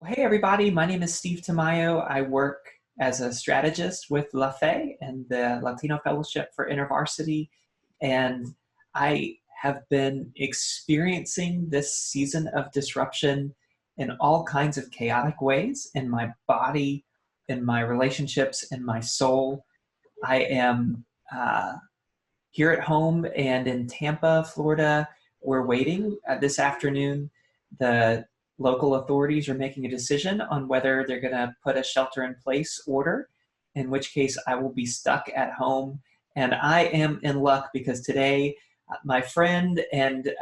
Hey everybody, my name is Steve Tamayo. I work as a strategist with La Fe and the Latino Fellowship for InterVarsity, and I have been experiencing this season of disruption in all kinds of chaotic ways in my body, in my relationships, in my soul. I am here at home and in Tampa, Florida. We're waiting this afternoon. The local authorities are making a decision on whether they're going to put a shelter in place order, in which case I will be stuck at home. And I am in luck because today, my friend and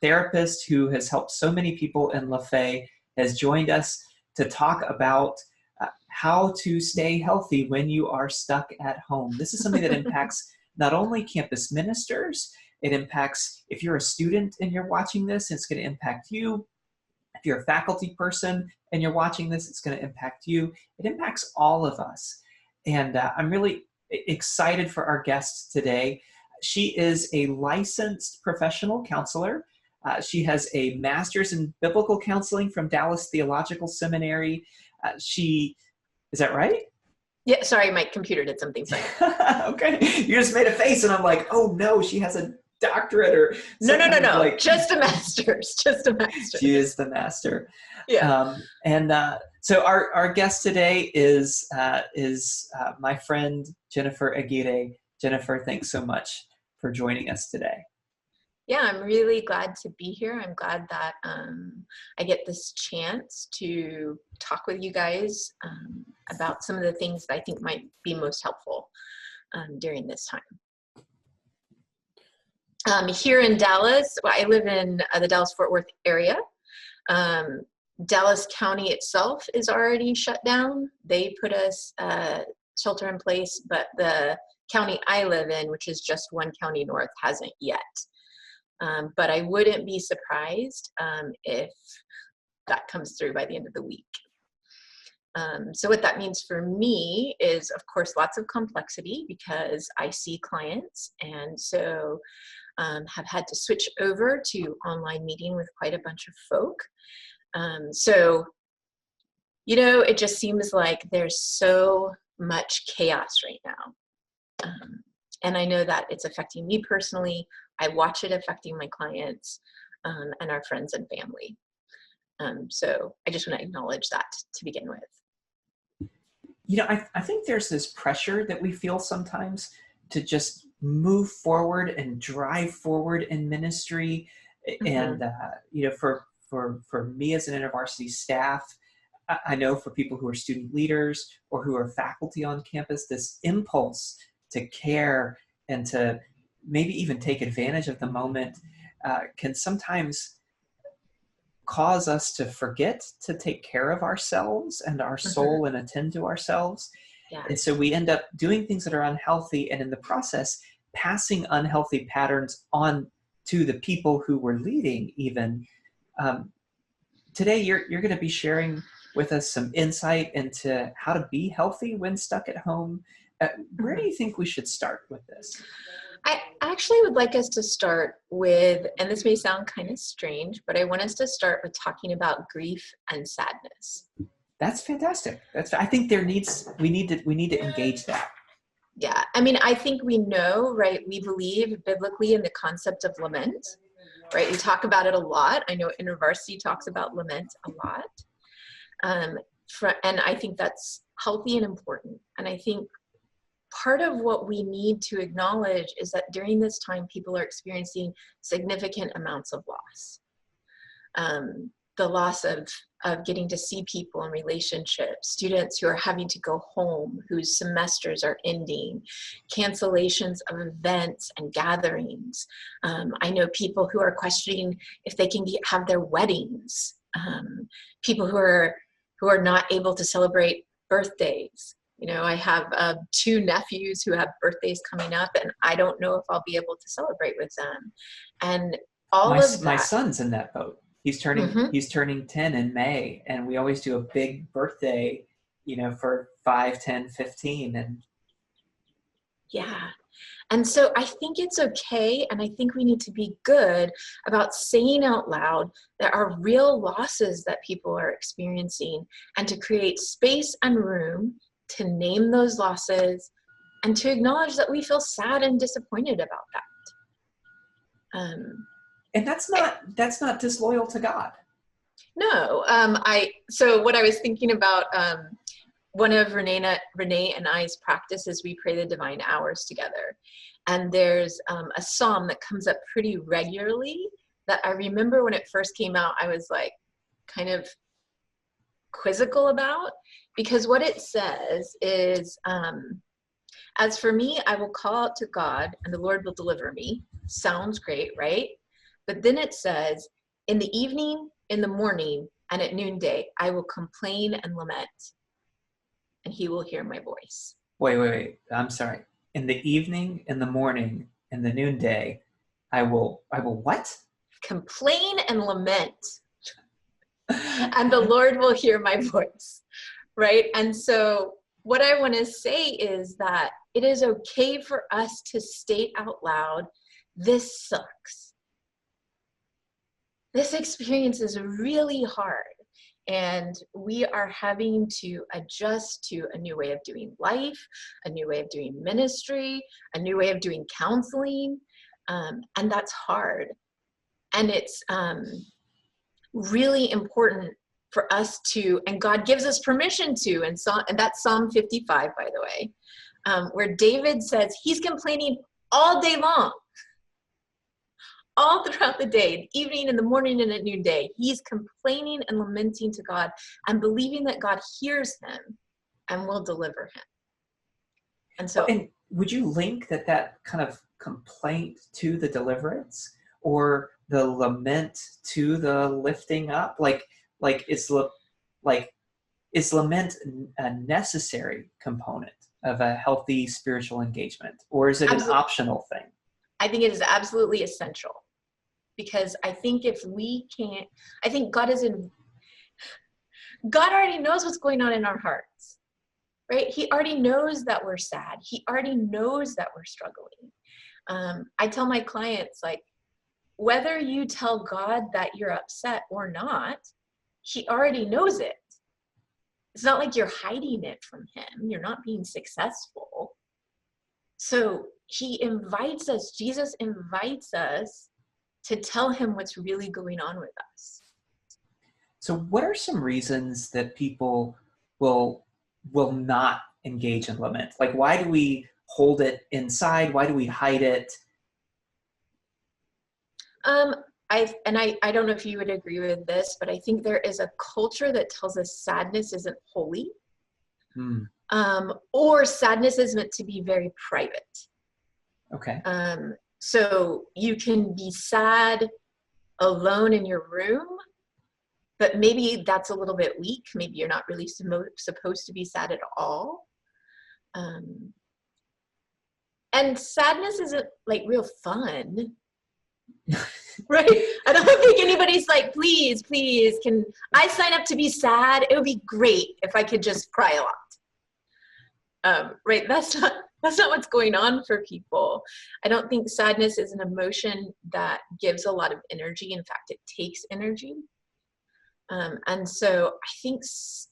therapist who has helped so many people in La Fe has joined us to talk about how to stay healthy when you are stuck at home. This is something that impacts not only campus ministers, it impacts, if you're a student and you're watching this, it's going to impact you. If you're a faculty person and you're watching this, it's going to impact you. It impacts all of us. And I'm really excited for our guest today. She is a licensed professional counselor. She has a master's in biblical counseling from Dallas Theological Seminary. Is that right? Yeah, sorry, my computer did something funny. Okay, you just made a face and I'm like, oh no, she has a doctorate or No, like, just a master's, just a master's. She is the master. Yeah. So our guest today is my friend Jennifer Aguirre. Jennifer, thanks so much for joining us today. Yeah, I'm really glad to be here. I'm glad that I get this chance to talk with you guys about some of the things that I think might be most helpful during this time. Here in Dallas, I live in the Dallas-Fort Worth area. Dallas County itself is already shut down. They put us shelter in place, but the county I live in, which is just one county north, hasn't yet. But I wouldn't be surprised if that comes through by the end of the week. So what that means for me is, of course, lots of complexity because I see clients, and so have had to switch over to online meeting with quite a bunch of folk. So, it just seems like there's so much chaos right now. And I know that it's affecting me personally. I watch it affecting my clients and our friends and family. So I just want to acknowledge that to begin with. I think there's this pressure that we feel sometimes to just move forward and drive forward in ministry. Mm-hmm. And, for me as an InterVarsity staff, I know for people who are student leaders or who are faculty on campus, this impulse to care and to maybe even take advantage of the moment can sometimes cause us to forget to take care of ourselves and our soul and attend to ourselves. Yeah. And so we end up doing things that are unhealthy, and in the process, passing unhealthy patterns on to the people who we're leading even. Today, you're going to be sharing with us some insight into how to be healthy when stuck at home. Where do you think we should start with this? I actually would like us to start with, and this may sound kind of strange, but I want us to start with talking about grief and sadness. That's fantastic. I think we need to engage that. Yeah, I mean, I think we know, right? We believe biblically in the concept of lament, right? We talk about it a lot. I know InterVarsity talks about lament a lot. And I think that's healthy and important. And I think part of what we need to acknowledge is that during this time, people are experiencing significant amounts of loss. The loss of getting to see people in relationships, students who are having to go home, whose semesters are ending, cancellations of events and gatherings. I know people who are questioning if they can have their weddings. People who are not able to celebrate birthdays. I have 2 nephews who have birthdays coming up, and I don't know if I'll be able to celebrate with them. And my son's in that boat. He's turning 10 in May, and we always do a big birthday, for 5, 10, 15. And yeah. And so I think it's okay, and I think we need to be good about saying out loud there are real losses that people are experiencing, and to create space and room to name those losses and to acknowledge that we feel sad and disappointed about that. And that's not disloyal to God. No, so what I was thinking about, one of Renee and I's practices, we pray the divine hours together. And there's a psalm that comes up pretty regularly that I remember when it first came out, I was like kind of quizzical about, because what it says is, as for me, I will call out to God and the Lord will deliver me. Sounds great, right? But then it says, in the evening, in the morning, and at noonday, I will complain and lament, and he will hear my voice. Wait. I'm sorry. In the evening, in the morning, in the noonday, I will what? Complain and lament, and the Lord will hear my voice, right? And so what I want to say is that it is okay for us to state out loud, this sucks. This experience is really hard, and we are having to adjust to a new way of doing life, a new way of doing ministry, a new way of doing counseling, and that's hard. And it's really important for us to, and God gives us permission to, and that's Psalm 55, by the way, where David says he's complaining all day long. All throughout the day, the evening, in the morning, and at noonday, he's complaining and lamenting to God and believing that God hears him and will deliver him. And so, And would you link that kind of complaint to the deliverance, or the lament to the lifting up? Like is lament a necessary component of a healthy spiritual engagement, or is it an optional thing? I think it is absolutely essential, because I think if we can't, I think God already knows what's going on in our hearts, right? He already knows that we're sad. He already knows that we're struggling. I tell my clients, like, whether you tell God that you're upset or not, he already knows it. It's not like you're hiding it from him. You're not being successful. So Jesus invites us to tell him what's really going on with us. So what are some reasons that people will not engage in lament? Like, why do we hold it inside? Why do we hide it? I don't know if you would agree with this, but I think there is a culture that tells us sadness isn't holy, or sadness is meant to be very private. Okay. So you can be sad alone in your room, but maybe that's a little bit weak. Maybe you're not really supposed to be sad at all. And sadness isn't like real fun. Right? I don't think anybody's like, please, can I sign up to be sad? It would be great if I could just cry a lot. Right? That's not what's going on for people. I don't think sadness is an emotion that gives a lot of energy. In fact, it takes energy. And so I think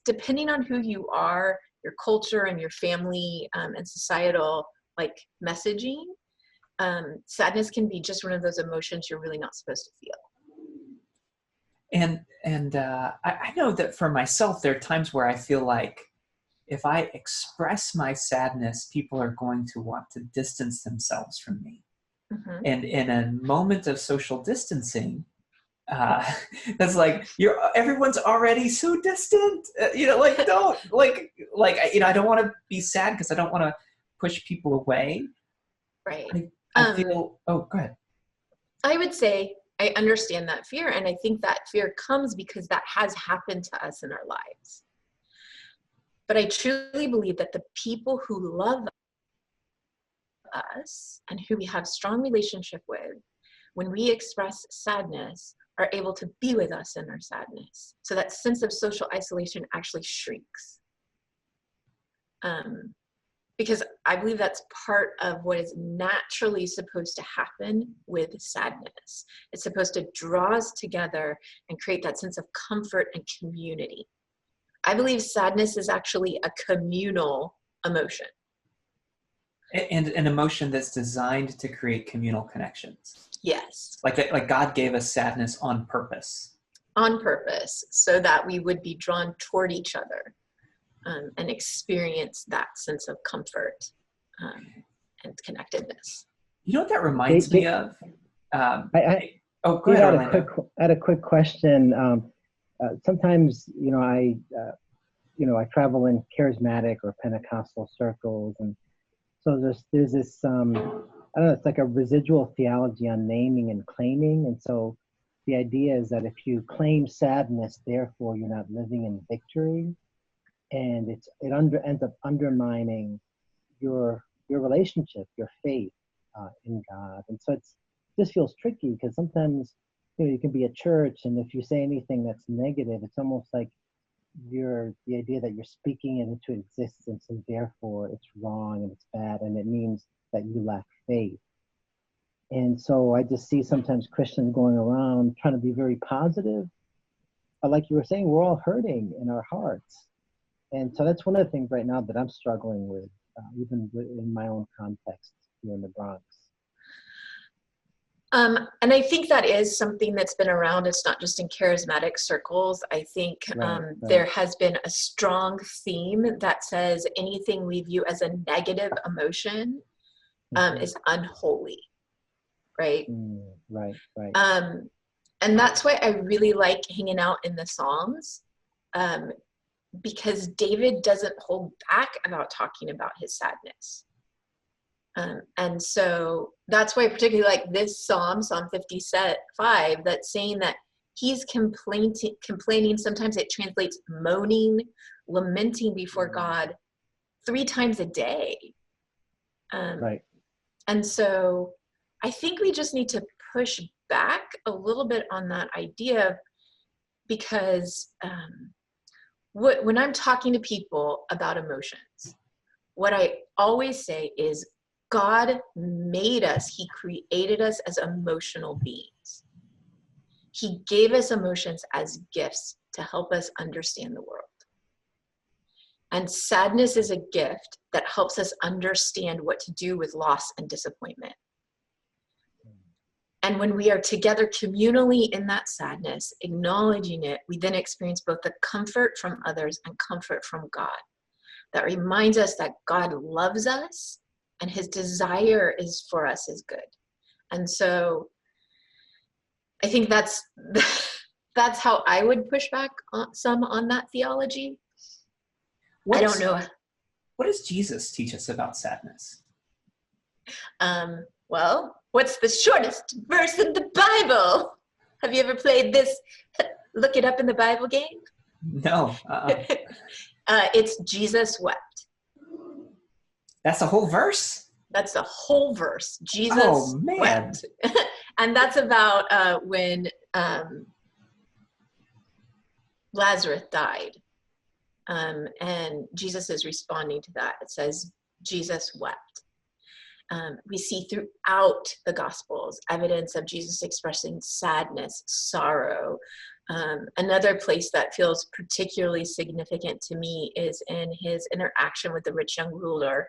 depending on who you are, your culture and your family, and societal like messaging, sadness can be just one of those emotions you're really not supposed to feel. And I know that for myself, there are times where I feel like if I express my sadness, people are going to want to distance themselves from me. Mm-hmm. And in a moment of social distancing, that's like everyone's already so distant. Don't I don't want to be sad because I don't want to push people away. Right. I feel. Oh, go ahead. I would say I understand that fear, and I think that fear comes because that has happened to us in our lives. But I truly believe that the people who love us and who we have strong relationship with, when we express sadness, are able to be with us in our sadness. So that sense of social isolation actually shrinks. because I believe that's part of what is naturally supposed to happen with sadness. It's supposed to draw us together and create that sense of comfort and community. I believe sadness is actually a communal emotion. And an emotion that's designed to create communal connections. Yes. Like God gave us sadness on purpose. On purpose, so that we would be drawn toward each other and experience that sense of comfort and connectedness. You know what that reminds me of? I Oh, go Dave, ahead, I Orlando. had a quick question. Sometimes, I travel in charismatic or Pentecostal circles, and so there's this I don't know, it's like a residual theology on naming and claiming, and so the idea is that if you claim sadness, therefore you're not living in victory, and ends up undermining your relationship, your faith in God, and so this feels tricky because sometimes you can be at church, and if you say anything that's negative, it's almost like the idea that you're speaking it into existence, and therefore it's wrong and it's bad, and it means that you lack faith. And so I just see sometimes Christians going around trying to be very positive, but like you were saying, we're all hurting in our hearts. And so that's one of the things right now that I'm struggling with, even in my own context here in the Bronx. And I think that is something that's been around. It's not just in charismatic circles. I think Right. there has been a strong theme that says anything we view as a negative emotion is unholy, right? Right. And that's why I really like hanging out in the Psalms, because David doesn't hold back about talking about his sadness. And so that's why I particularly like this Psalm 55, that's saying that he's complaining. Sometimes it translates moaning, lamenting before God 3 times a day. Right. And so I think we just need to push back a little bit on that idea, because when I'm talking to people about emotions, what I always say is God made us, he created us as emotional beings. He gave us emotions as gifts to help us understand the world. And sadness is a gift that helps us understand what to do with loss and disappointment. And when we are together communally in that sadness, acknowledging it, we then experience both the comfort from others and comfort from God. That reminds us that God loves us and his desire is for us is good. And so I think that's how I would push back on that theology. I don't know. What does Jesus teach us about sadness? Well, what's the shortest verse in the Bible? Have you ever played this look it up in the Bible game? No. It's Jesus wept. That's a whole verse? That's the whole verse. Jesus wept. And that's about when Lazarus died. And Jesus is responding to that. It says, Jesus wept. We see throughout the Gospels evidence of Jesus expressing sadness, sorrow. Another place that feels particularly significant to me is in his interaction with the rich young ruler.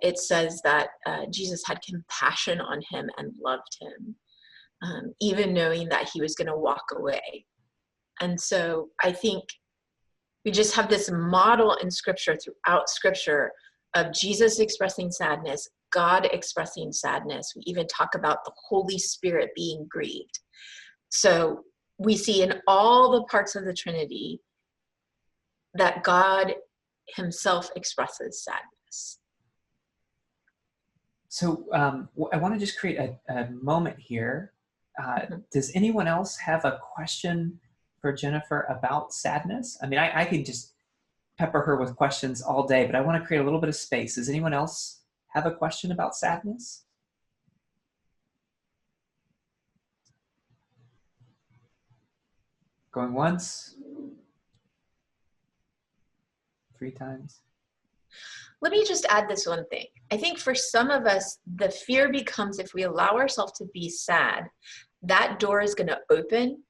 It says that Jesus had compassion on him and loved him, even knowing that he was going to walk away. And so I think we just have this model in Scripture, throughout Scripture, of Jesus expressing sadness, God expressing sadness. We even talk about the Holy Spirit being grieved. So we see in all the parts of the Trinity that God himself expresses sadness. So I want to just create a moment here. Does anyone else have a question for Jennifer about sadness? I mean, I could just pepper her with questions all day, but I want to create a little bit of space. Does anyone else have a question about sadness? Going once? 3 times? Let me just add this one thing. I think for some of us, the fear becomes if we allow ourselves to be sad, that door is going to open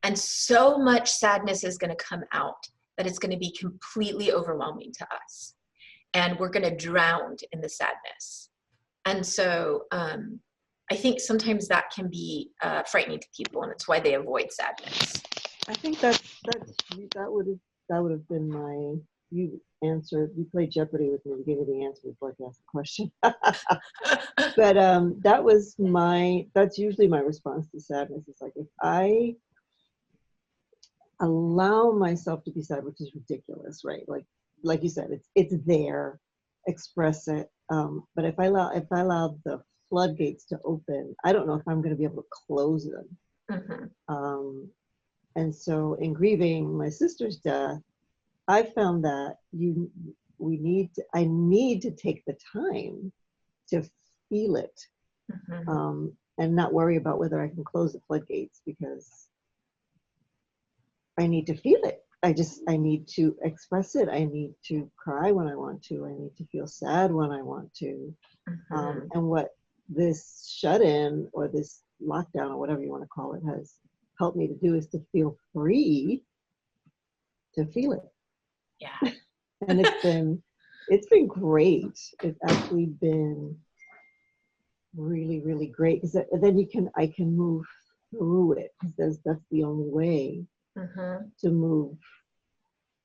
and so much sadness is going to come out that it's going to be completely overwhelming to us. And we're going to drown in the sadness. And so I think sometimes that can be frightening to people, and it's why they avoid sadness. I think that would have been my, you answered, you played Jeopardy with me, you gave me the answer before I asked the question. But that's usually my response to sadness. It's like, if I allow myself to be sad, which is ridiculous, right? Like you said, it's there, express it. But if I allow the floodgates to open, I don't know if I'm going to be able to close them. Mm-hmm. And so in grieving my sister's death, I found that I need to take the time to feel it, Mm-hmm. and not worry about whether I can close the floodgates, because I need to feel it. I need to express it. I need to cry when I want to. I need to feel sad when I want to. Mm-hmm. And what this shut-in or this lockdown or whatever you want to call it has helped me to do is to feel free to feel it. Yeah. And it's been great. It's actually been really, really great, because then I can move through it, because that's the only way Mm-hmm. to move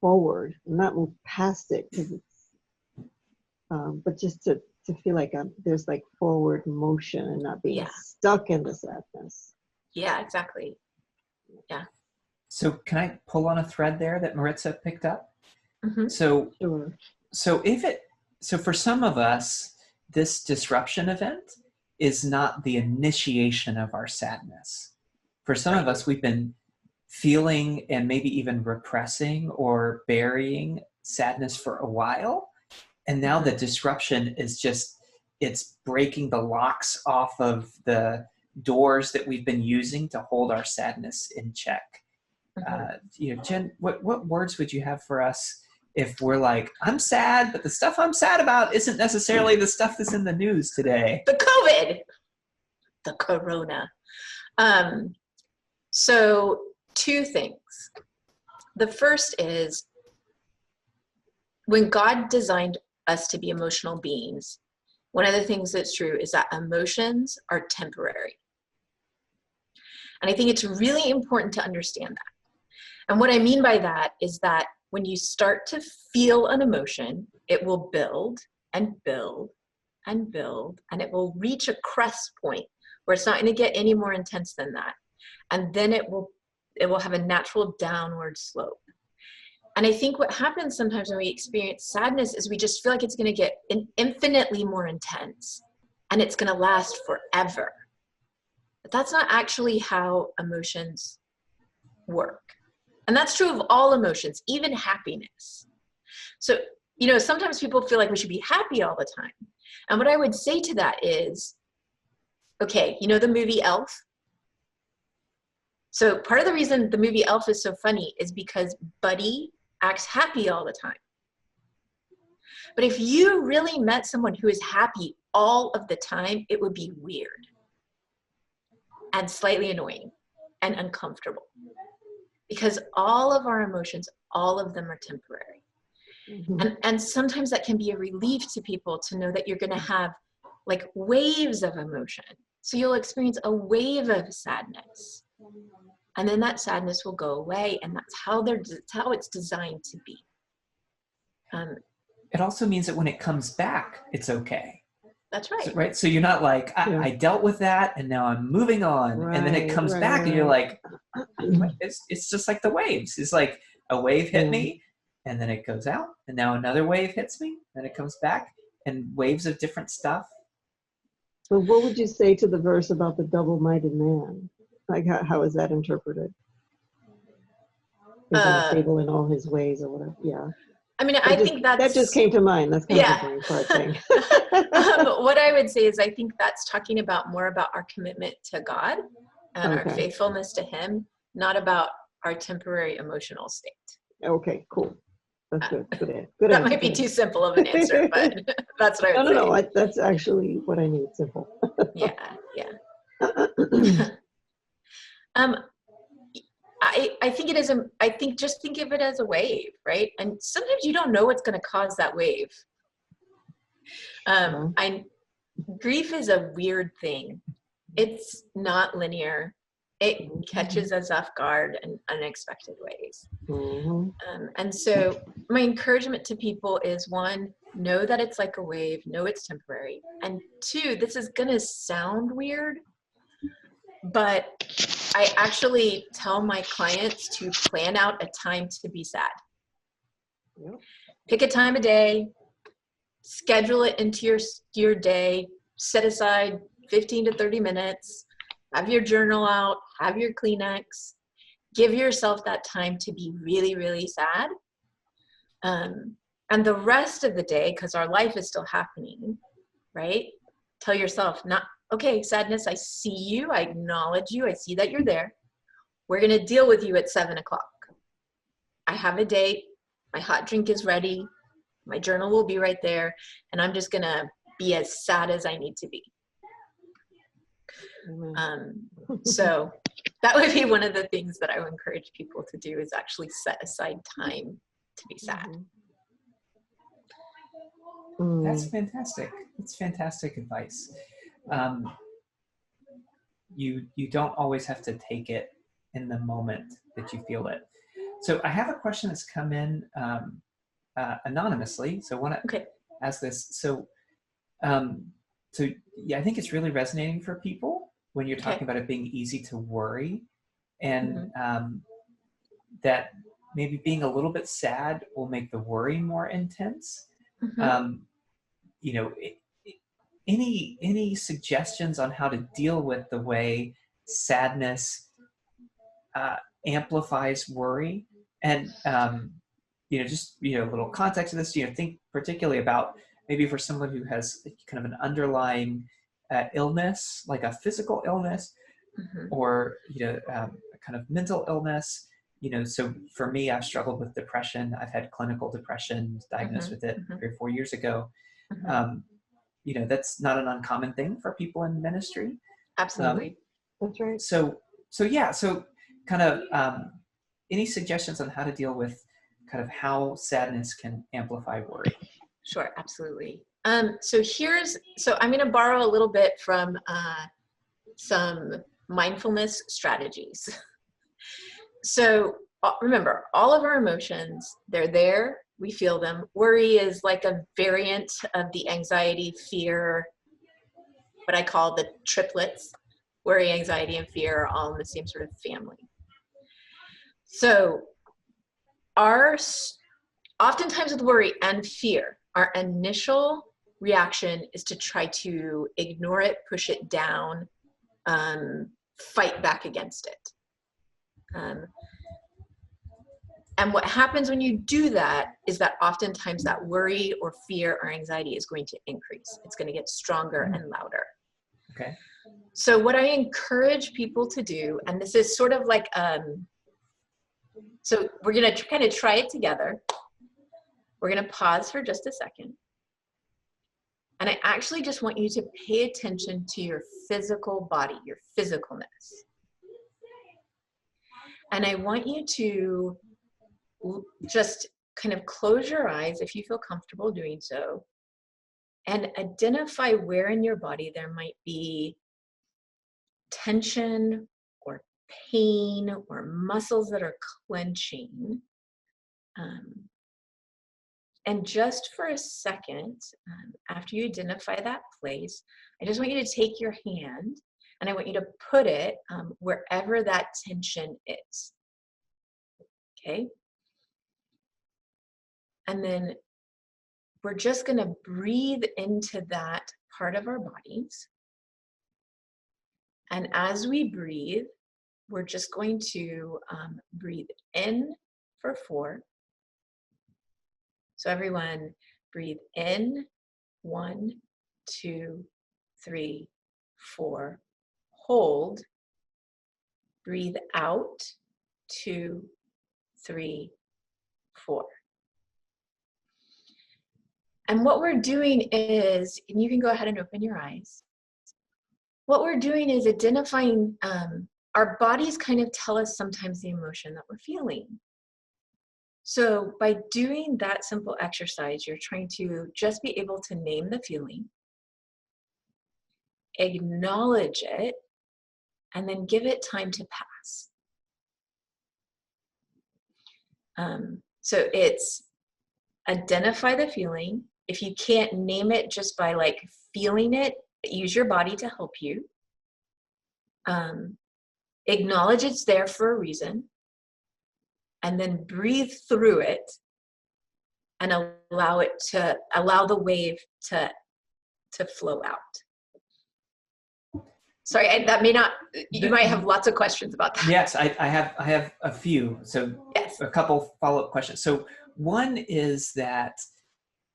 forward, not move past it, because it's but just to feel like there's like forward motion and not being stuck in the sadness. Yeah, exactly. Yeah. So can I pull on a thread there that Maritza picked up? Mm-hmm. So Sure. So for some of us, this disruption event is not the initiation of our sadness. For some of us, we've been feeling and maybe even repressing or burying sadness for a while. And now the disruption is it's breaking the locks off of the doors that we've been using to hold our sadness in check. Jen, what words would you have for us if we're like, I'm sad, but the stuff I'm sad about isn't necessarily the stuff that's in the news today? The COVID, the corona. So 2 things. The first is, when God designed us to be emotional beings, one of the things that's true is that emotions are temporary. And I think it's really important to understand that. And what I mean by that is that when you start to feel an emotion, it will build and build and build, and it will reach a crest point where it's not going to get any more intense than that. And then it will have a natural downward slope. And I think what happens sometimes when we experience sadness is we just feel like it's going to get infinitely more intense, and it's going to last forever. But that's not actually how emotions work. And that's true of all emotions, even happiness. So, sometimes people feel like we should be happy all the time. And what I would say to that is, okay, the movie Elf? So part of the reason the movie Elf is so funny is because Buddy acts happy all the time. But if you really met someone who is happy all of the time, it would be weird and slightly annoying and uncomfortable, because all of our emotions, all of them are temporary. Mm-hmm. And sometimes that can be a relief to people to know that you're going to have like waves of emotion. So you'll experience a wave of sadness, and then that sadness will go away, and that's how it's designed to be. It also means that when it comes back, it's okay. That's right. Right? So you're not like, I dealt with that and now I'm moving on. Right, and then it comes back and you're like, it's just like the waves. It's like a wave hit me and then it goes out, and now another wave hits me, then it comes back, and waves of different stuff. So what would you say to the verse about the double-minded man? Like, how is that interpreted? Is unstable in all his ways or whatever? Yeah. I mean, I think that just came to mind. That's kind of a brain fart thing. What I would say is, I think that's talking more about our commitment to God and our faithfulness to Him, not about our temporary emotional state. Okay, cool. That's good. Good That answer. might be Good too answer. simple of an answer, but that's what I would say. No. That's actually what I need. Simple. Yeah. Um, I think it is I think just think of it as a wave, right? And sometimes you don't know what's going to cause that wave. Grief is a weird thing. It's not linear. It catches us off guard in unexpected ways. And so my encouragement to people is, one, know that it's like a wave, know it's temporary. And two, this is going to sound weird, but I actually tell my clients to plan out a time to be sad. Pick a time of day, schedule it into your day, set aside 15 to 30 minutes, have your journal out, have your Kleenex, give yourself that time to be really, really sad. And the rest of the day, because our life is still happening, right? Tell yourself, okay, sadness, I see you, I acknowledge you, I see that you're there. We're gonna deal with you at 7 o'clock. I have a date, my hot drink is ready, my journal will be right there, and I'm just gonna be as sad as I need to be. So that would be one of the things that I would encourage people to do, is actually set aside time to be sad. That's fantastic. That's fantastic advice. You don't always have to take it in the moment that you feel it. So I have a question that's come in anonymously. So I want to ask this. So yeah, I think it's really resonating for people when you're talking about it being easy to worry, and that maybe being a little bit sad will make the worry more intense. You know, any suggestions on how to deal with the way sadness amplifies worry? And you know, just a little context of this. Think particularly about maybe for someone who has kind of an underlying illness, like a physical illness, or a kind of mental illness. So for me, I've struggled with depression. I've had clinical depression, diagnosed with it 3 or 4 years ago. That's not an uncommon thing for people in ministry. Absolutely. That's right. So kind of any suggestions on how to deal with kind of how sadness can amplify worry? Sure, absolutely. So I'm going to borrow a little bit from some mindfulness strategies. So remember, all of our emotions, they're there, we feel them. Worry is like a variant of the anxiety, fear, what I call the triplets. Worry, anxiety, and fear are all in the same sort of family. So oftentimes with worry and fear, our initial reaction is to try to ignore it, push it down, fight back against it. And what happens when you do that is that oftentimes that worry or fear or anxiety is going to increase. It's going to get stronger and louder. Okay. So what I encourage people to do, and this is sort of like, so we're going to kind of try it together. We're going to pause for just a second. And I actually just want you to pay attention to your physical body, your physicalness. And I want you to just kind of close your eyes if you feel comfortable doing so, and identify where in your body there might be tension or pain or muscles that are clenching. And just for a second, after you identify that place, I just want you to take your hand and I want you to put it wherever that tension is. Okay? And then we're just going to breathe into that part of our bodies. And as we breathe, we're just going to breathe in for 4. So everyone breathe in, 1, 2, 3, 4. Hold. Breathe out, 2, 3, 4. And what we're doing is, and you can go ahead and open your eyes. What we're doing is identifying, our bodies kind of tell us sometimes the emotion that we're feeling. So by doing that simple exercise, you're trying to just be able to name the feeling, acknowledge it, and then give it time to pass. So it's identify the feeling. If you can't name it just by like feeling it, use your body to help you. Acknowledge it's there for a reason, and then breathe through it and allow the wave to flow out. Sorry, that may not, you might have lots of questions about that. Yes, I have a few. So Yes. a couple follow-up questions. So one is that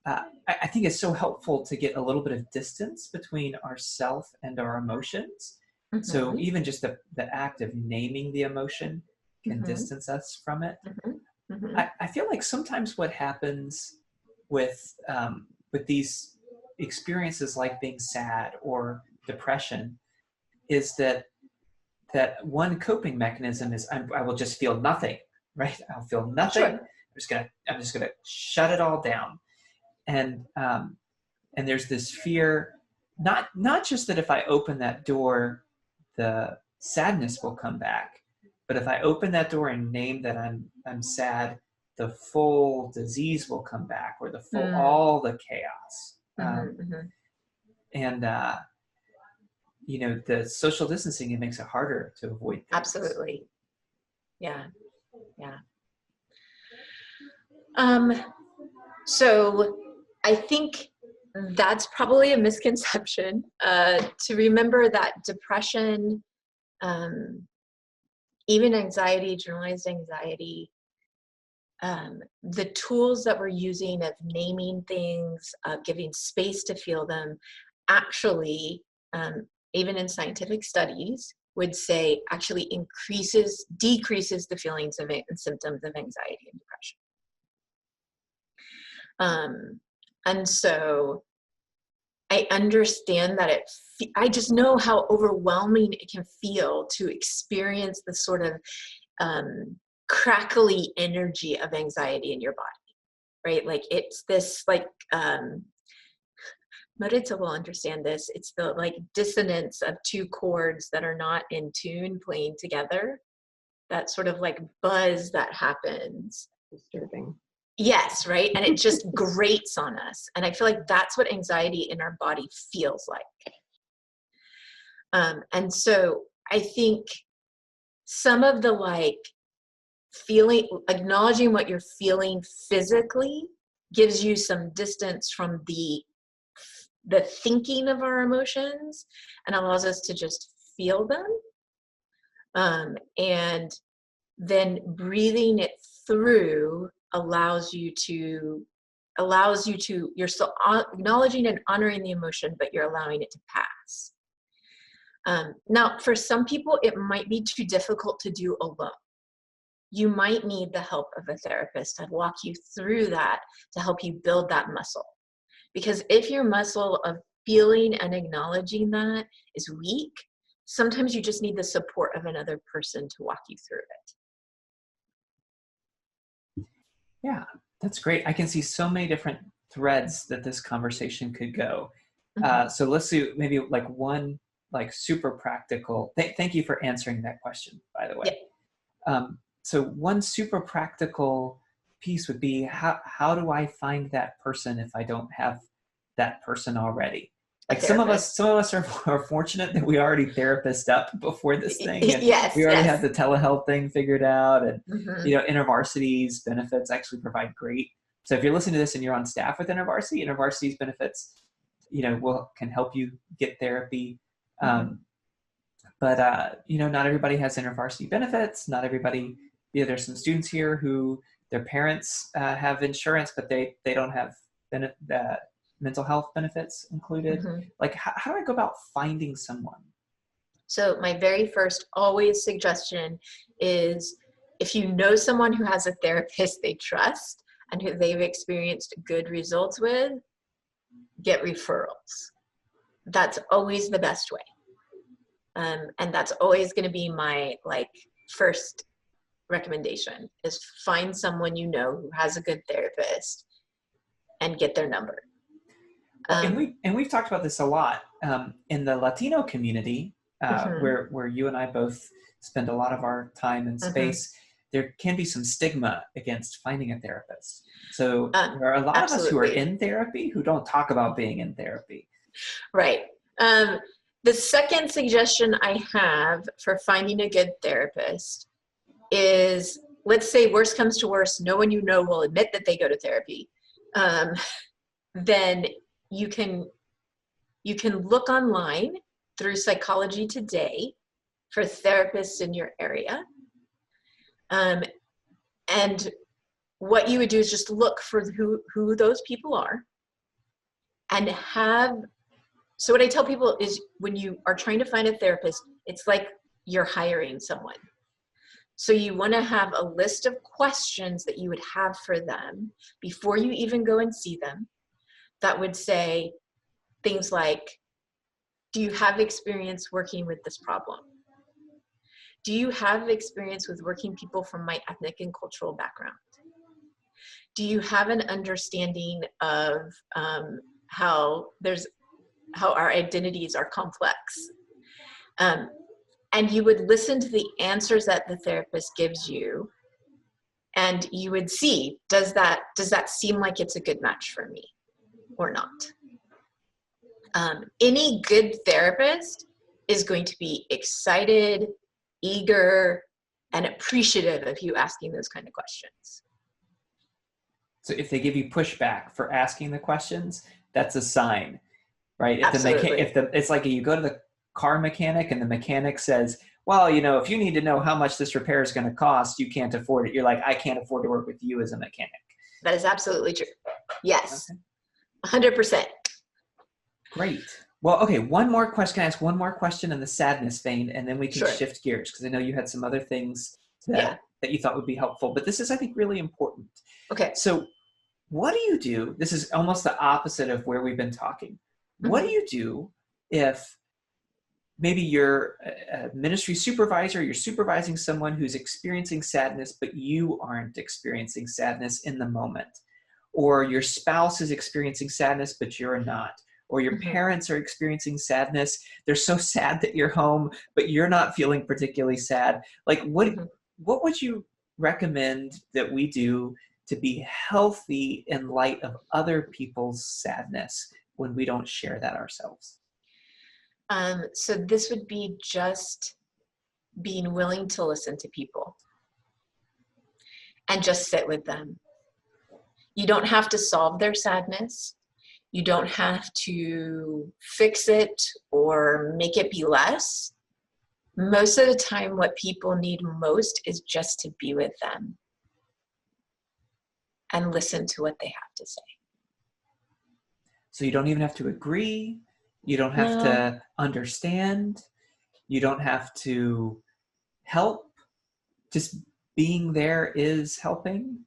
I think it's so helpful to get a little bit of distance between ourself and our emotions. Mm-hmm. So even just the act of naming the emotion can Mm-hmm. distance us from it. Mm-hmm. Mm-hmm. I feel like sometimes what happens with these experiences like being sad or depression is that one coping mechanism is I will just feel nothing, right? I'll feel nothing. Sure. I'm just gonna shut it all down, and there's this fear, not just that if I open that door, the sadness will come back, but if I open that door and name that I'm sad, the full disease will come back, or the full all the chaos. Mm-hmm. And you know, the social distancing, it makes it harder to avoid things. Absolutely. Yeah. So I think that's probably a misconception, to remember that depression, even anxiety, generalized anxiety, the tools that we're using of naming things, giving space to feel them, actually, even in scientific studies, would say actually decreases the feelings of and symptoms of anxiety and depression. And so I understand that I just know how overwhelming it can feel to experience the sort of crackly energy of anxiety in your body, right? Like it's this like, Maritza will understand this. It's the like dissonance of two chords that are not in tune playing together. That sort of like buzz that happens. Disturbing. Yes, right? And it just grates on us. And I feel like that's what anxiety in our body feels like. And so I think some of the like acknowledging what you're feeling physically gives you some distance from the thinking of our emotions and allows us to just feel them. And then breathing it through allows you to, you're still acknowledging and honoring the emotion, but you're allowing it to pass. Now, for some people, it might be too difficult to do alone. You might need the help of a therapist to walk you through that, to help you build that muscle. Because if your muscle of feeling and acknowledging that is weak, sometimes you just need the support of another person to walk you through it. Yeah, that's great. I can see so many different threads that this conversation could go. Mm-hmm. So let's do maybe like one like super practical. Thank you for answering that question, by the way. Yeah. So one super practical piece would be how do I find that person if I don't have that person already? Like some of us are fortunate that we already therapist up before this thing, and yes, we already have the telehealth thing figured out, and mm-hmm. you know, InterVarsity's benefits actually provide great. So if you're listening to this and you're on staff with InterVarsity's benefits, you know, can help you get therapy. Mm-hmm. But you know, not everybody has InterVarsity benefits. Not everybody. You know, there's some students here who their parents have insurance, but they don't have mental health benefits included. Mm-hmm. Like, how do I go about finding someone? So my very first always suggestion is, if you know someone who has a therapist they trust and who they've experienced good results with, get referrals. That's always the best way. And that's always going to be my first recommendation, is find someone you know who has a good therapist and get their number. And we've talked about this a lot in the Latino community, Mm-hmm. where you and I both spend a lot of our time and space. Mm-hmm. There can be some stigma against finding a therapist. So there are a lot of us who are in therapy who don't talk about being in therapy. Right. The second suggestion I have for finding a good therapist is, let's say worst comes to worst, no one you know will admit that they go to therapy. Then you can look online through Psychology Today for therapists in your area. And what you would do is just look for who those people are, and so what I tell people is, when you are trying to find a therapist, it's like you're hiring someone. So you want to have a list of questions that you would have for them before you even go and see them, that would say things like, do you have experience working with this problem? Do you have experience with working people from my ethnic and cultural background? Do you have an understanding of how our identities are complex? And you would listen to the answers that the therapist gives you, and you would see, does that seem like it's a good match for me or not? Any good therapist is going to be excited, eager, and appreciative of you asking those kind of questions. So if they give you pushback for asking the questions, that's a sign, right? Absolutely. It's like you go to the car mechanic and the mechanic says, well, if you need to know how much this repair is going to cost, you can't afford it. You're like, I can't afford to work with you as a mechanic. That is absolutely true. Yes. Okay. 100%. Great. Well, okay. One more question. Can I ask one more question in the sadness vein, and then we can shift gears, because I know you had some other things that you thought would be helpful, but this is, I think, really important. Okay. So what do you do? This is almost the opposite of where we've been talking. What do you do if maybe you're a ministry supervisor, you're supervising someone who's experiencing sadness, but you aren't experiencing sadness in the moment? Or your spouse is experiencing sadness, but you're not. Or your parents are experiencing sadness. They're so sad that you're home, but you're not feeling particularly sad. Like, what would you recommend that we do to be healthy in light of other people's sadness when we don't share that ourselves? So this would be just being willing to listen to people and just sit with them. You don't have to solve their sadness. You don't have to fix it or make it be less. Most of the time, what people need most is just to be with them and listen to what they have to say. So you don't even have to agree. You don't have to understand. You don't have to help. Just being there is helping.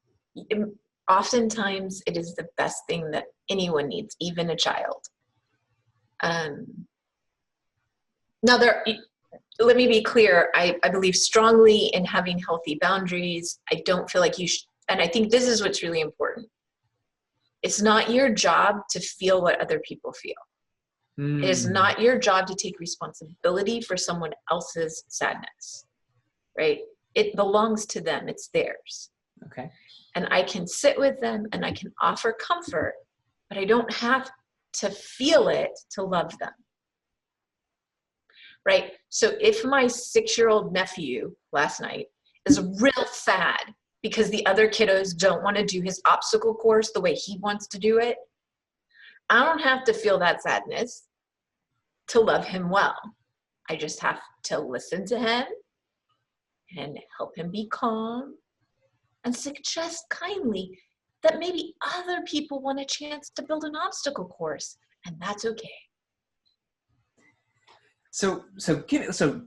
Oftentimes, it is the best thing that anyone needs, even a child. Now, let me be clear. I believe strongly in having healthy boundaries. I don't feel like you should, and I think this is what's really important. It's not your job to feel what other people feel. It is not your job to take responsibility for someone else's sadness, right? It belongs to them. It's theirs. Okay. And I can sit with them and I can offer comfort, but I don't have to feel it to love them, right? So if my 6-year-old nephew last night is real sad because the other kiddos don't want to do his obstacle course the way he wants to do it, I don't have to feel that sadness to love him well. I just have to listen to him and help him be calm and suggest kindly that maybe other people want a chance to build an obstacle course, and that's okay. So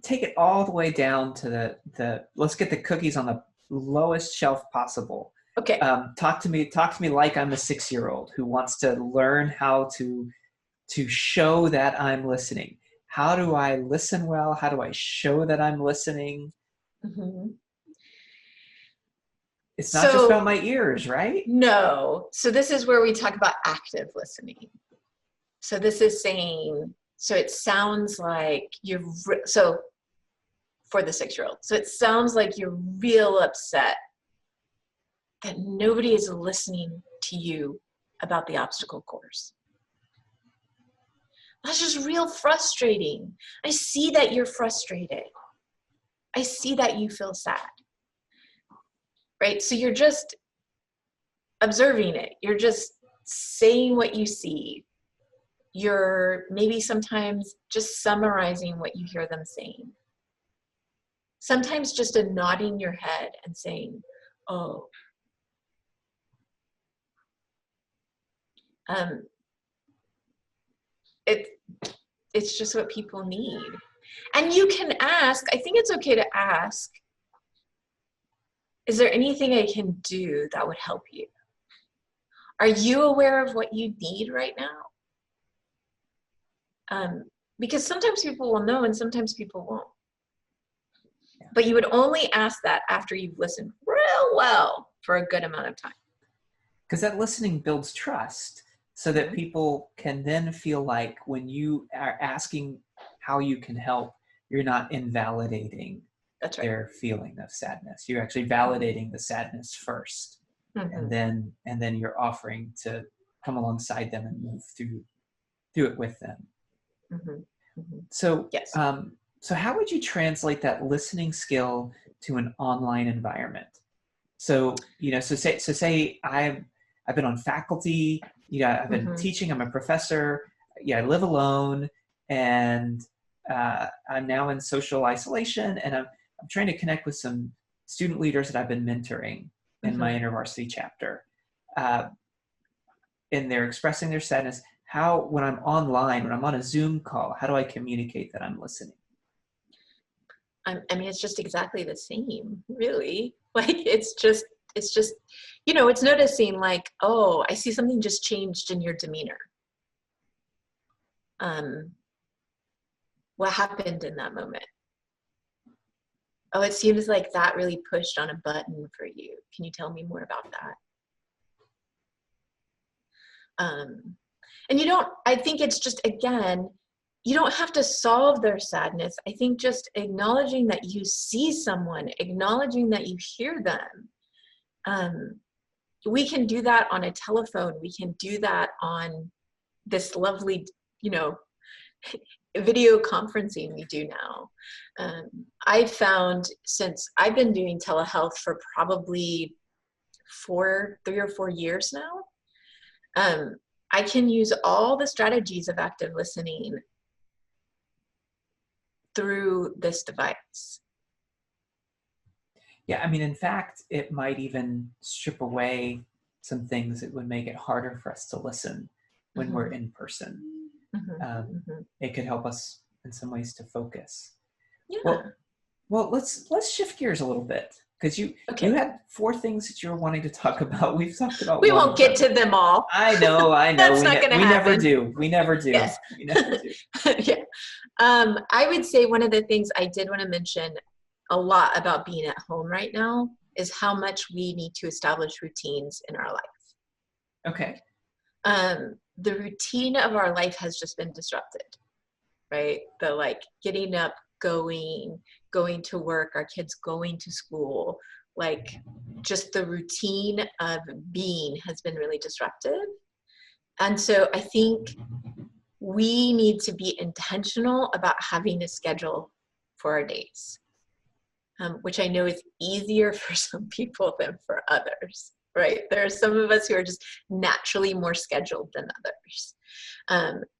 take it all the way down to the let's get the cookies on the lowest shelf possible. Okay. Talk to me like I'm a 6-year-old who wants to learn how to show that I'm listening. How do I listen well? How do I show that I'm listening? Mm-hmm. It's not just about my ears, right? No. So this is where we talk about active listening. So this is saying, so it sounds like so for the 6-year-old, so it sounds like you're real upset that nobody is listening to you about the obstacle course. That's just real frustrating. I see that you're frustrated. I see that you feel sad, right? So you're just observing it. You're just saying what you see. You're maybe sometimes just summarizing what you hear them saying. Sometimes just a nodding your head and saying, oh. It's just what people need. And you can ask, I think it's okay to ask, is there anything I can do that would help you? Are you aware of what you need right now? Because sometimes people will know and sometimes people won't. But you would only ask that after you've listened real well for a good amount of time. Because that listening builds trust so that people can then feel like when you are asking how you can help, you're not invalidating That's right. their feeling of sadness. You're actually validating the sadness first. Mm-hmm. And then you're offering to come alongside them and move through it with them. Mm-hmm. Mm-hmm. So, yes. So how would you translate that listening skill to an online environment? So, so say I've been on faculty, I've been teaching, I'm a professor, I live alone, and I'm now in social isolation, and I'm trying to connect with some student leaders that I've been mentoring in my InterVarsity chapter. And they're expressing their sadness. When I'm online, when I'm on a Zoom call, how do I communicate that I'm listening? I mean, it's just exactly the same, really. Like, it's just, it's noticing like, oh, I see something just changed in your demeanor. What happened in that moment? Oh, it seems like that really pushed on a button for you. Can you tell me more about that? And I think it's just, again, you don't have to solve their sadness. I think just acknowledging that you see someone, acknowledging that you hear them. We can do that on a telephone. We can do that on this lovely, video conferencing we do now. I found, since I've been doing telehealth for probably 3 or 4 years now, I can use all the strategies of active listening through this device. Yeah, I mean, in fact, it might even strip away some things that would make it harder for us to listen when we're in person. It could help us in some ways to focus. Yeah. Well, let's shift gears a little bit, because you had 4 things that you were wanting to talk about. We've talked about. We won't get to them all. I know. That's not going to happen. Never do. We never do. Yes. We never do. Yeah. I would say one of the things I did want to mention a lot about being at home right now is how much we need to establish routines in our life. Okay. The routine of our life has just been disrupted, right? The getting up, going to work, our kids going to school, just the routine of being has been really disrupted. And so I think we need to be intentional about having a schedule for our days, which I know is easier for some people than for others, right? There are some of us who are just naturally more scheduled than others.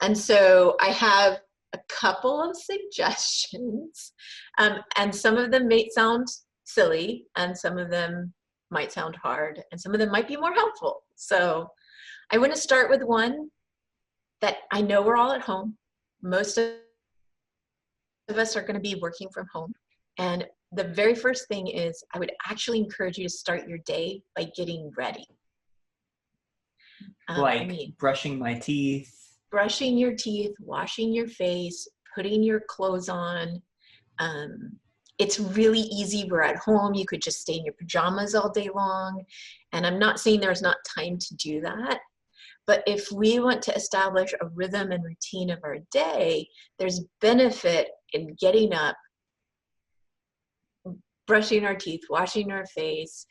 And so I have a couple of suggestions, and some of them may sound silly, and some of them might sound hard, and some of them might be more helpful. So I want to start with one that I know we're all at home. Most of us are going to be working from home. And the very first thing is I would actually encourage you to start your day by getting ready. Brushing my teeth. Brushing your teeth, washing your face, putting your clothes on. It's really easy. We're at home. You could just stay in your pajamas all day long. And I'm not saying there's not time to do that. But if we want to establish a rhythm and routine of our day, there's benefit in getting up, brushing our teeth, washing our face,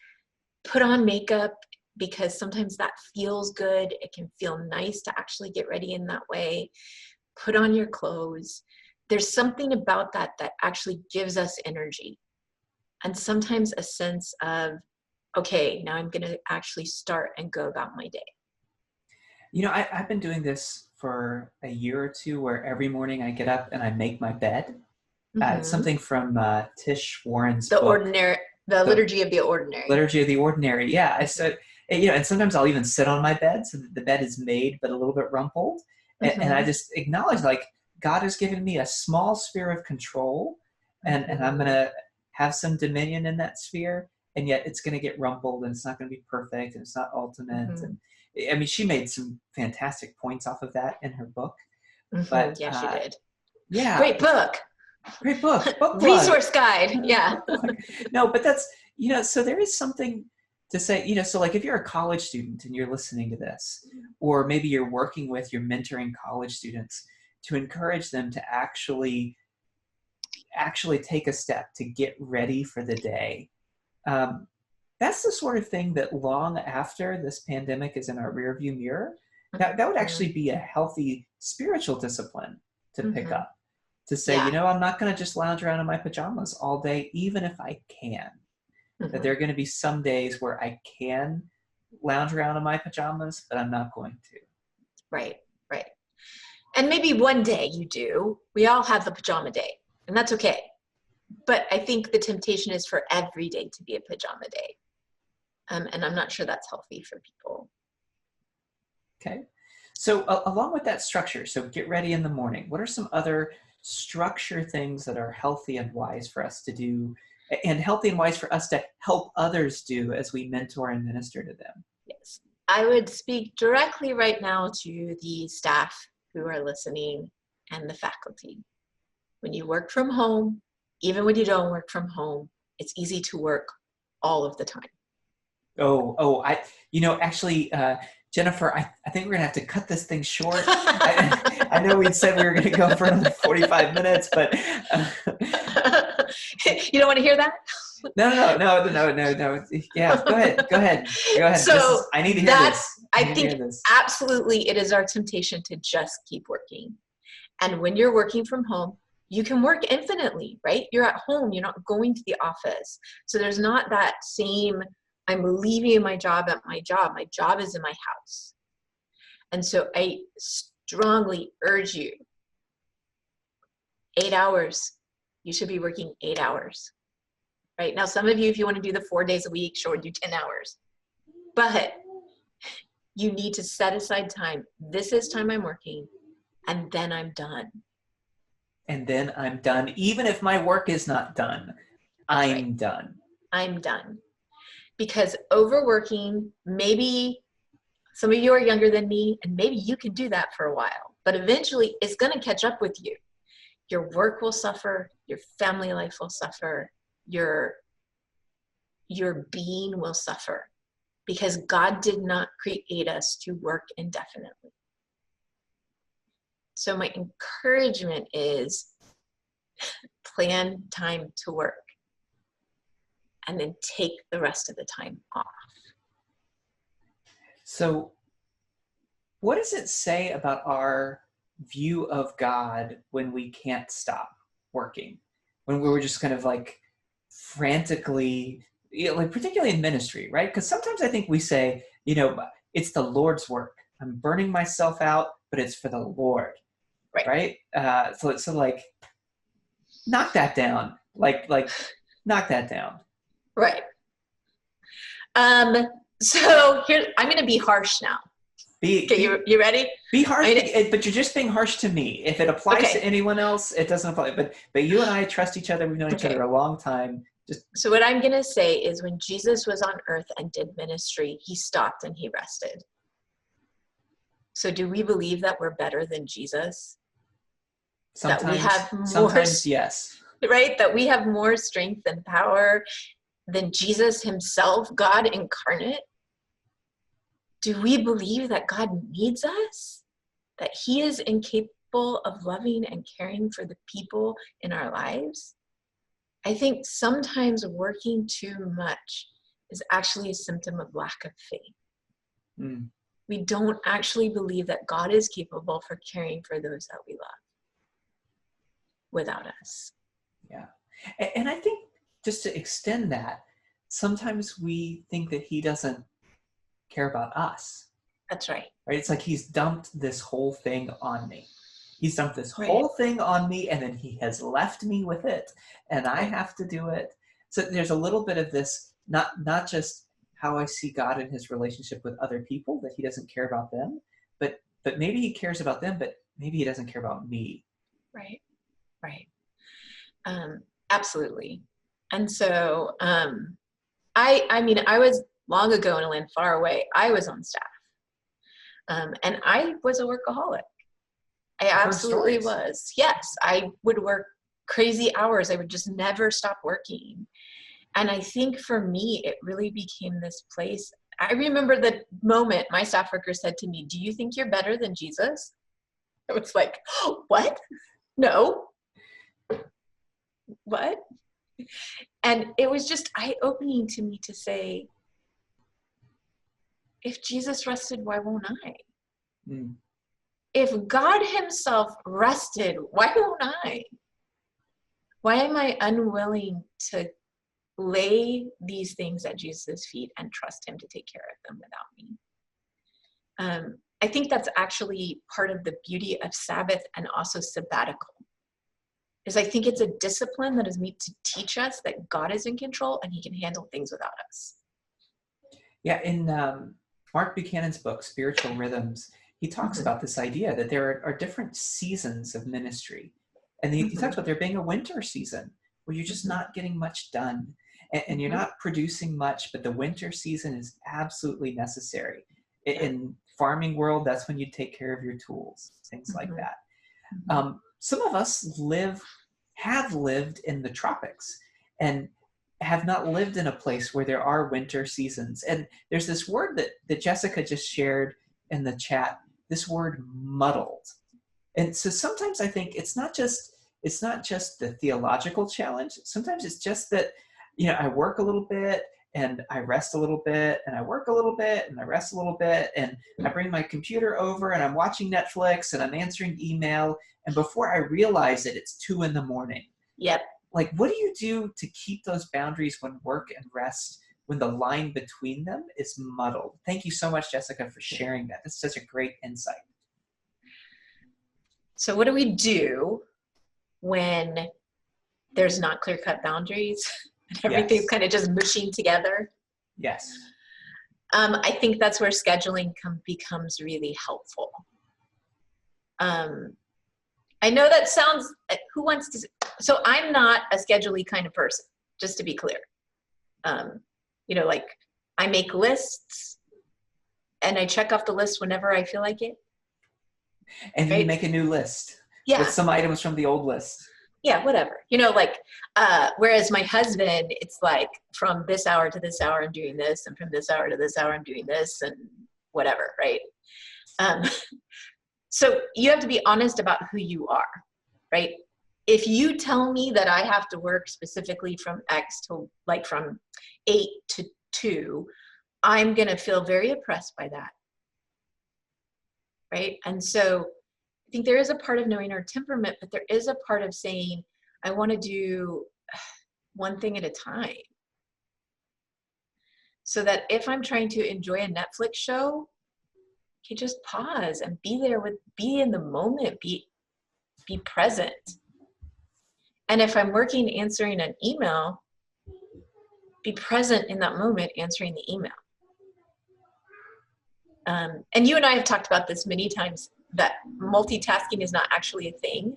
put on makeup, because sometimes that feels good. It can feel nice to actually get ready in that way. Put on your clothes. There's something about that that actually gives us energy. And sometimes a sense of, okay, now I'm going to actually start and go about my day. I've been doing this for a year or two, where every morning I get up and I make my bed. It's something from Tish Warren's book. The Liturgy of the Ordinary. Liturgy of the Ordinary, yeah. And sometimes I'll even sit on my bed so that the bed is made but a little bit rumpled. And I just acknowledge, like, God has given me a small sphere of control, and I'm going to have some dominion in that sphere, and yet it's going to get rumpled, and it's not going to be perfect, and it's not ultimate. And I mean, she made some fantastic points off of that in her book. But yeah, she did. Yeah. Great book. Book Resource guide. Yeah. No, but that's, so there is something to say, so like if you're a college student and you're listening to this, or maybe you're working with, you're mentoring college students, to encourage them to actually take a step to get ready for the day. That's the sort of thing that long after this pandemic is in our rearview mirror, that would actually be a healthy spiritual discipline to pick up. To say, I'm not going to just lounge around in my pajamas all day, even if I can. That there are going to be some days where I can lounge around in my pajamas, but I'm not going to. Right. And maybe one day you do. We all have the pajama day, and that's okay. But I think the temptation is for every day to be a pajama day. And I'm not sure that's healthy for people. Okay. So along with that structure, so get ready in the morning. What are some other structure things that are healthy and wise for us to do, and healthy and wise for us to help others do as we mentor and minister to them? Yes. I would speak directly right now to the staff who are listening and the faculty. When you work from home, even when you don't work from home, it's easy to work all of the time. Actually, Jennifer, I think we're going to have to cut this thing short. I know we'd said we were going to go for another 45 minutes, but... You don't want to hear that? No. Yeah, go ahead. So I need to hear this. I think absolutely it is our temptation to just keep working. And when you're working from home, you can work infinitely, right? You're at home, you're not going to the office. So there's not that same, I'm leaving my job at my job. My job is in my house. And so I strongly urge you, 8 hours. You should be working 8 hours. Right? Now, some of you, if you want to do the 4 days a week, sure, do 10 hours. But you need to set aside time. This is time I'm working, and then I'm done. And then I'm done. Even if my work is not done, I'm done. I'm done. Because overworking, maybe some of you are younger than me, and maybe you can do that for a while, but eventually it's going to catch up with you. Your work will suffer, your family life will suffer, your being will suffer, because God did not create us to work indefinitely. So my encouragement is plan time to work and then take the rest of the time off. So what does it say about our view of God when we can't stop working? When we were just kind of like frantically, like particularly in ministry, right? Because sometimes I think we say, it's the Lord's work. I'm burning myself out, but it's for the Lord, right? So like, knock that down. Like knock that down. Right. So here, I'm going to be harsh now. Okay, you ready? Be harsh, but you're just being harsh to me. If it applies to anyone else, it doesn't apply. But you and I trust each other. We've known each other a long time. So what I'm going to say is when Jesus was on earth and did ministry, he stopped and he rested. So do we believe that we're better than Jesus? Sometimes, that we have more, sometimes yes. Right? That we have more strength and power than Jesus himself, God incarnate? Do we believe that God needs us? That he is incapable of loving and caring for the people in our lives? I think sometimes working too much is actually a symptom of lack of faith. Mm. We don't actually believe that God is capable for caring for those that we love without us. Yeah. And I think just to extend that, sometimes we think that he doesn't care about us. That's right. Right? It's like he's dumped this whole thing on me. He's dumped this whole thing on me, and then he has left me with it, and I have to do it. So there's a little bit of this, not just how I see God in his relationship with other people, that he doesn't care about them, but maybe he cares about them, but maybe he doesn't care about me. Right. Absolutely. And so I mean, I was long ago in a land far away, I was on staff. And I was a workaholic. I absolutely was. Yes, I would work crazy hours. I would just never stop working. And I think for me, it really became this place. I remember the moment my staff worker said to me, "Do you think you're better than Jesus?" I was like, oh, what? No. What? And it was just eye-opening to me to say, if Jesus rested, why won't I? Mm. If God himself rested, why won't I? Why am I unwilling to lay these things at Jesus' feet and trust him to take care of them without me? I think that's actually part of the beauty of Sabbath and also sabbatical. Is I think it's a discipline that is meant to teach us that God is in control and he can handle things without us. Yeah, in Mark Buchanan's book, Spiritual Rhythms, he talks about this idea that there are different seasons of ministry. And he talks about there being a winter season where you're just not getting much done and you're not producing much, but the winter season is absolutely necessary. In farming world, that's when you take care of your tools, things like that. Some of us have lived in the tropics and have not lived in a place where there are winter seasons. And there's this word that Jessica just shared in the chat, this word muddled. And so sometimes I think it's not just the theological challenge. Sometimes it's just that, I work a little bit and I rest a little bit and I work a little bit and I rest a little bit and I bring my computer over and I'm watching Netflix and I'm answering email. And before I realize it, it's 2 a.m. Yep. Like, what do you do to keep those boundaries when work and rest, when the line between them is muddled? Thank you so much, Jessica, for sharing that. That's such a great insight. So what do we do when there's not clear-cut boundaries and everything's kind of just mushing together? Yes. I think that's where scheduling becomes really helpful. I know that sounds, who wants to, so I'm not a schedule-y kind of person, just to be clear. Like I make lists and I check off the list whenever I feel like it. And then you make a new list with some items from the old list. Yeah, whatever. Whereas my husband, it's like from this hour to this hour I'm doing this, and from this hour to this hour I'm doing this, and whatever, right? So you have to be honest about who you are, right? If you tell me that I have to work specifically from X to from 8 to 2, I'm going to feel very oppressed by that, right? And so I think there is a part of knowing our temperament, but there is a part of saying, I want to do one thing at a time. So that if I'm trying to enjoy a Netflix show, okay, just pause and be in the moment, be present. And if I'm working, answering an email, be present in that moment, answering the email. And you and I have talked about this many times, that multitasking is not actually a thing.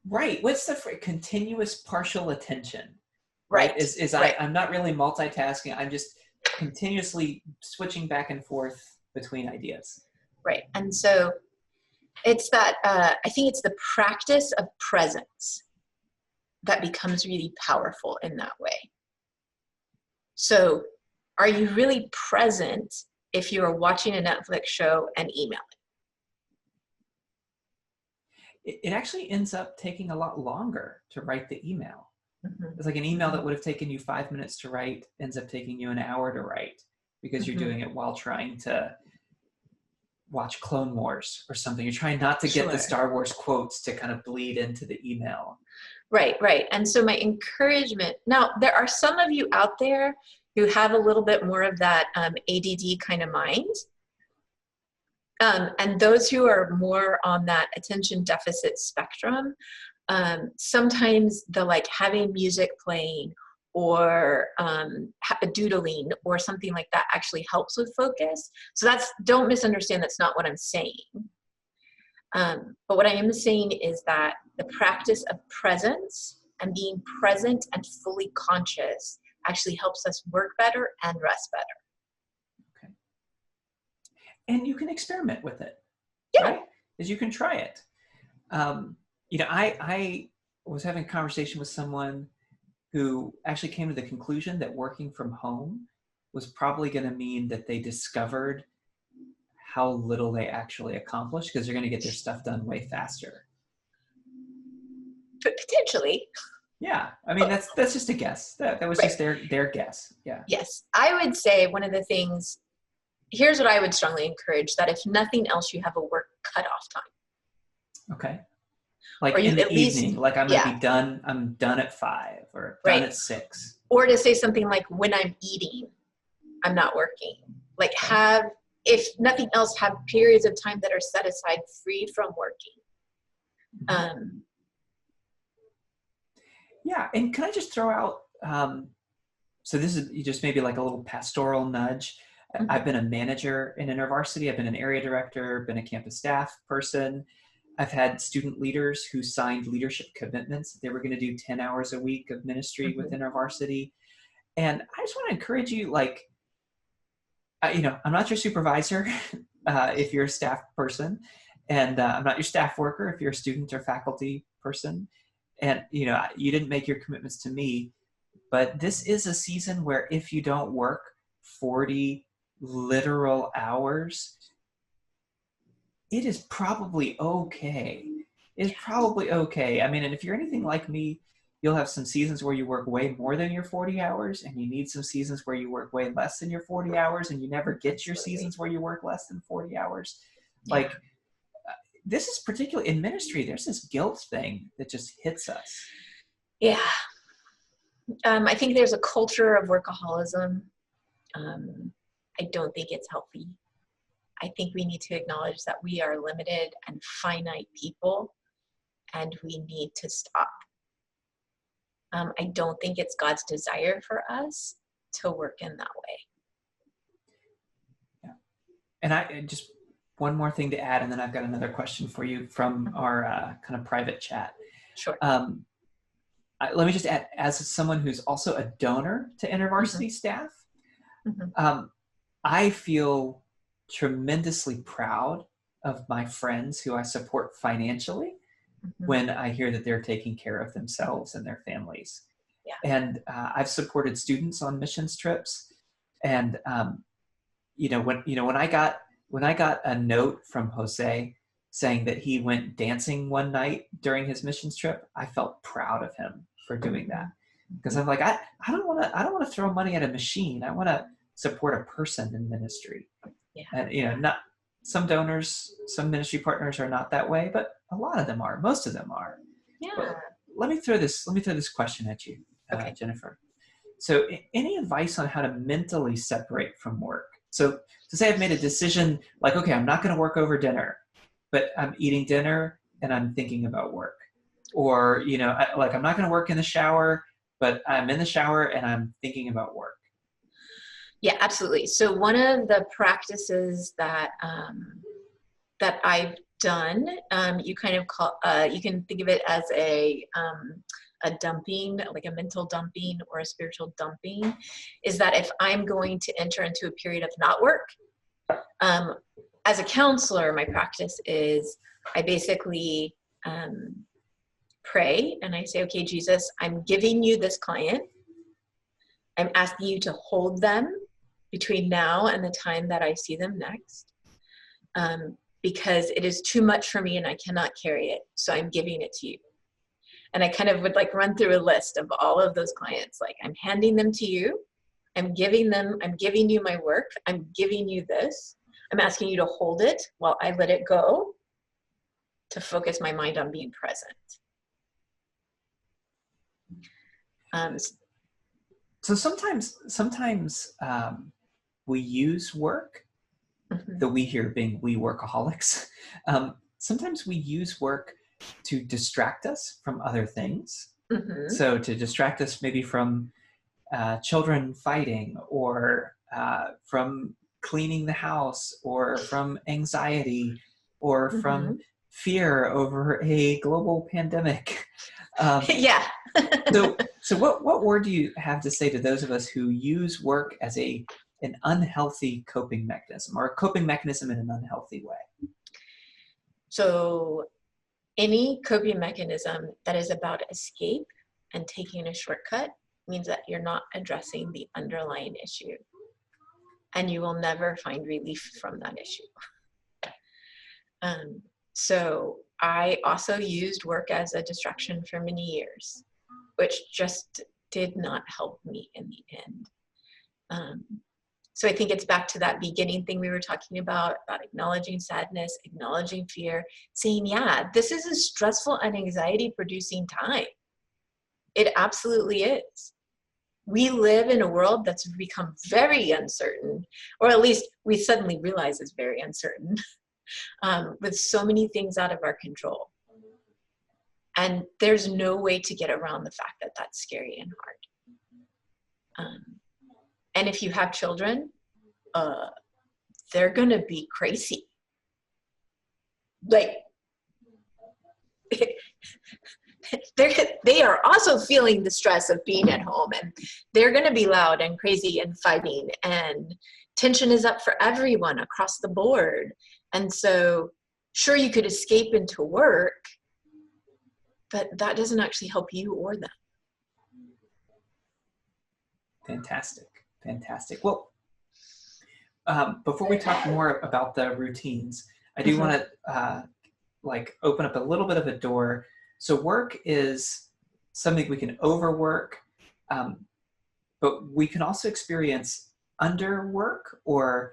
Right. What's the continuous partial attention? Right. I'm not really multitasking. I'm just continuously switching back and forth between ideas. Right. And so it's that, I think it's the practice of presence that becomes really powerful in that way. So are you really present if you are watching a Netflix show and emailing? It actually ends up taking a lot longer to write the email. Mm-hmm. It's like an email that would have taken you 5 minutes to write ends up taking you an hour to write because you're doing it while trying to watch Clone Wars or something. You're trying not to get the Star Wars quotes to kind of bleed into the email. Right. And so my encouragement, now there are some of you out there who have a little bit more of that ADD kind of mind. And those who are more on that attention deficit spectrum, sometimes the like having music playing or doodling or something like that actually helps with focus. So don't misunderstand, that's not what I'm saying. But what I am saying is that the practice of presence and being present and fully conscious actually helps us work better and rest better. Okay. And you can experiment with it. Yeah. Right? Because you can try it. I was having a conversation with someone who actually came to the conclusion that working from home was probably going to mean that they discovered how little they actually accomplished because they're going to get their stuff done way faster. But potentially. Yeah, I mean that's just a guess. That was just their guess. Yeah. Yes, I would say one of the things. Here's what I would strongly encourage: that if nothing else, you have a work cutoff time. Okay. Like in the evening, like I'm gonna be done. I'm done at 5 or done at 6. Or to say something like, when I'm eating, I'm not working. Like if nothing else, have periods of time that are set aside free from working. Yeah, and can I just throw out, so this is just maybe like a little pastoral nudge. I've been a manager in InterVarsity. I've been an area director, been a campus staff person. I've had student leaders who signed leadership commitments. They were going to do 10 hours a week of ministry with InterVarsity. And I just want to encourage you, like, I'm not your supervisor if you're a staff person, and I'm not your staff worker if you're a student or faculty person. And, you didn't make your commitments to me, but this is a season where if you don't work 40 literal hours, it is probably okay. It's probably okay. I mean, and if you're anything like me, you'll have some seasons where you work way more than your 40 hours, and you need some seasons where you work way less than your 40 hours, and you never get your seasons where you work less than 40 hours. Like, this is particularly in ministry, there's this guilt thing that just hits us. Yeah. I think there's a culture of workaholism. I don't think it's healthy. I think we need to acknowledge that we are limited and finite people, and we need to stop. I don't think it's God's desire for us to work in that way. Yeah. And I just one more thing to add, and then I've got another question for you from our kind of private chat. Sure. Let me just add, as someone who's also a donor to InterVarsity staff, I feel tremendously proud of my friends who I support financially when I hear that they're taking care of themselves and their families. Yeah. And I've supported students on missions trips, and when I got a note from Jose saying that he went dancing one night during his missions trip, I felt proud of him for doing that, because I'm like, I don't want to throw money at a machine. I want to support a person in ministry. Yeah. And not some donors, some ministry partners are not that way, but a lot of them are. Most of them are. Yeah. But let me throw this question at you, Jennifer. So, any advice on how to mentally separate from work? So, to say I've made a decision, like, okay, I'm not going to work over dinner, but I'm eating dinner and I'm thinking about work. Or, I'm not going to work in the shower, but I'm in the shower and I'm thinking about work. Yeah, absolutely. So one of the practices that that I've done, you kind of call, you can think of it as a dumping, like a mental dumping or a spiritual dumping, is that if I'm going to enter into a period of not work, as a counselor, my practice is I basically pray and I say, okay, Jesus, I'm giving you this client. I'm asking you to hold them between now and the time that I see them next, because it is too much for me and I cannot carry it. So I'm giving it to you. And I kind of would like run through a list of all of those clients. Like, I'm handing them to you. I'm giving you my work. I'm giving you this. I'm asking you to hold it while I let it go, to focus my mind on being present. So sometimes we use work, the we here being we workaholics. Sometimes we use work to distract us from other things. Mm-hmm. So to distract us maybe from children fighting, or from cleaning the house, or from anxiety, or Mm-hmm. from fear over a global pandemic. Yeah. So what word do you have to say to those of us who use work as an unhealthy coping mechanism, or a coping mechanism in an unhealthy way? So any coping mechanism that is about escape and taking a shortcut means that you're not addressing the underlying issue, and you will never find relief from that issue. So I also used work as a distraction for many years, which just did not help me in the end. So I think it's back to that beginning thing we were talking about acknowledging sadness, acknowledging fear, saying, yeah, this is a stressful and anxiety producing time. It absolutely is. We live in a world that's become very uncertain, or at least we suddenly realize it's very uncertain, with so many things out of our control. And there's no way to get around the fact that that's scary and hard. And if you have children, they're gonna be crazy. Like, they are also feeling the stress of being at home, and they're gonna be loud and crazy and fighting, and tension is up for everyone across the board. And so, sure, you could escape into work, but that doesn't actually help you or them. Fantastic. Well, before we talk more about the routines, I do want to open up a little bit of a door. So work is something we can overwork, but we can also experience underwork. Or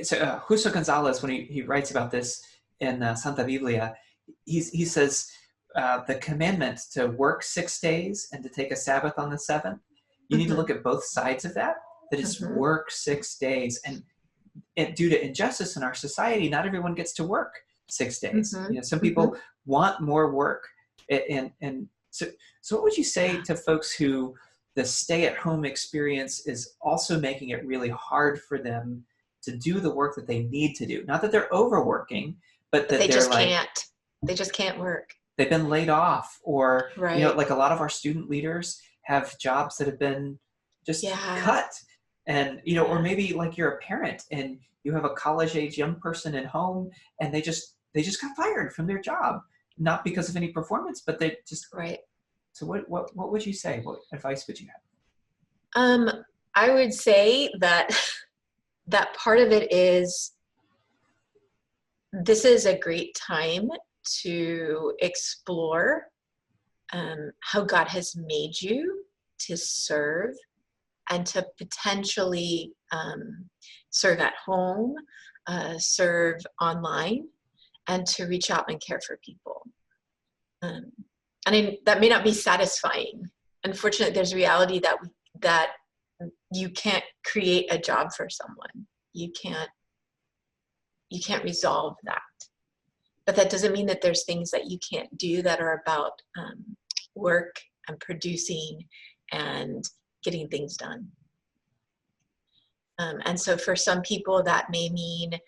so Justo Gonzalez, when he writes about this in Santa Biblia, he says the commandment to work 6 days and to take a Sabbath on the seventh, you need to look at both sides of that it's work 6 days. And due to injustice in our society, not everyone gets to work 6 days. Some people want more work. And so what would you say to folks who the stay-at-home experience is also making it really hard for them to do the work that they need to do? Not that they're overworking, but that they they're just like, can't. They just can't work. They've been laid off, or right. Like a lot of our student leaders have jobs that have been just cut. And or maybe like you're a parent and you have a college-age young person at home, and they just got fired from their job, not because of any performance, but they just right. So what would you say? What advice would you have? I would say that that part of it is, this is a great time to explore how God has made you to serve, and to potentially serve at home, serve online, and to reach out and care for people. That may not be satisfying. Unfortunately, there's a reality that you can't create a job for someone. You can't resolve that. But that doesn't mean that there's things that you can't do that are about work and producing and getting things done. And so for some people that may mean,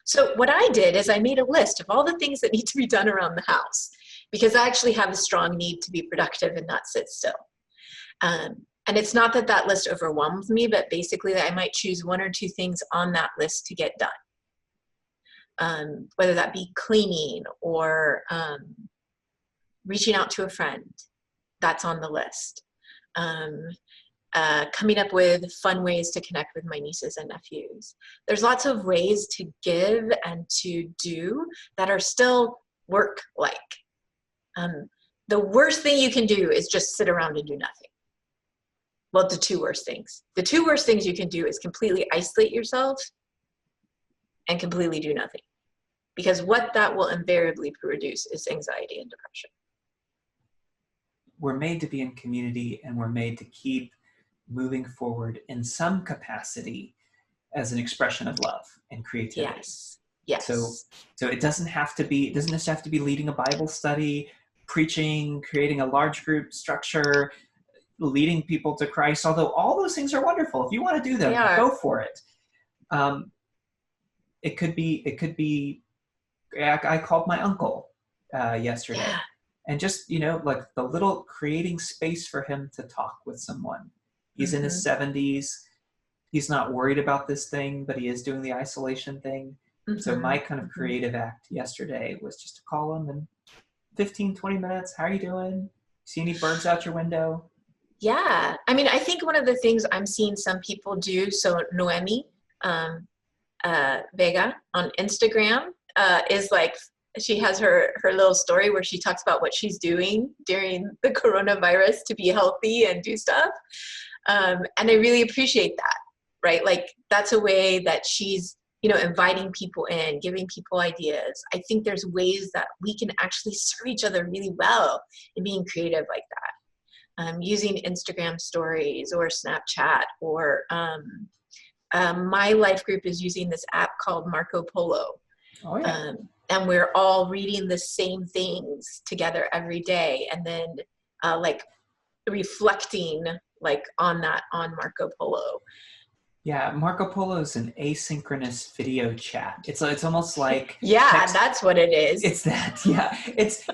so what I did is I made a list of all the things that need to be done around the house, because I actually have a strong need to be productive and not sit still. And it's not that that list overwhelms me, but basically I might choose 1 or 2 things on that list to get done. Whether that be cleaning or reaching out to a friend, that's on the list. Coming up with fun ways to connect with my nieces and nephews. There's lots of ways to give and to do that are still work-like. The worst thing you can do is just sit around and do nothing. Well, the 2 worst things. The 2 worst things you can do is completely isolate yourself and completely do nothing. Because what that will invariably produce is anxiety and depression. We're made to be in community, and we're made to keep moving forward in some capacity as an expression of love and creativity. Yes. Yes. So it doesn't just have to be leading a Bible study, preaching, creating a large group structure, leading people to Christ, although all those things are wonderful. If you want to do them, go for it. It could be, I called my uncle yesterday. Yeah. And just, like the little creating space for him to talk with someone. He's in his 70s. He's not worried about this thing, but he is doing the isolation thing. So my kind of creative act yesterday was just to call him and 15, 20 minutes. How are you doing? See any birds out your window? Yeah. I mean, I think one of the things I'm seeing some people do, so Noemi Vega on Instagram is like, she has her little story where she talks about what she's doing during the coronavirus to be healthy and do stuff. And I really appreciate that, right? Like that's a way that she's, inviting people in, giving people ideas. I think there's ways that we can actually serve each other really well in being creative like that. Using Instagram stories or Snapchat or my life group is using this app called Marco Polo. Oh, yeah. And we're all reading the same things together every day, and then like reflecting like on Marco Polo. Yeah, Marco Polo is an asynchronous video chat. It's almost like that's what it is. It's that, yeah. It's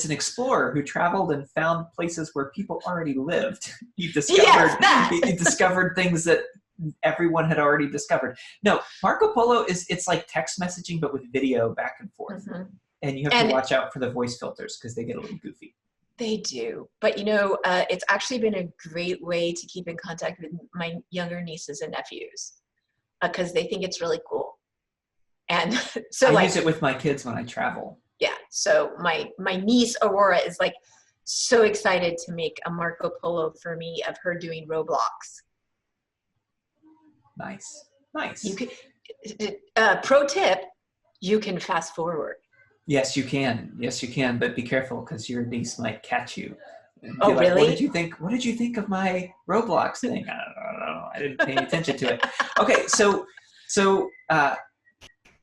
an explorer who traveled and found places where people already lived. He discovered things that everyone had already discovered. No, Marco Polo it's like text messaging but with video back and forth. And you have to watch out for the voice filters because they get a little goofy. They do. But it's actually been a great way to keep in contact with my younger nieces and nephews because they think it's really cool. And so I use it with my kids when I travel. Yeah. So my niece Aurora is like so excited to make a Marco Polo for me of her doing Roblox. Nice. You can, pro tip, you can fast forward. Yes, you can. But be careful because your niece might catch you. Oh, like, really? What did you think of my Roblox thing? I don't know. I didn't pay any attention to it. Okay, so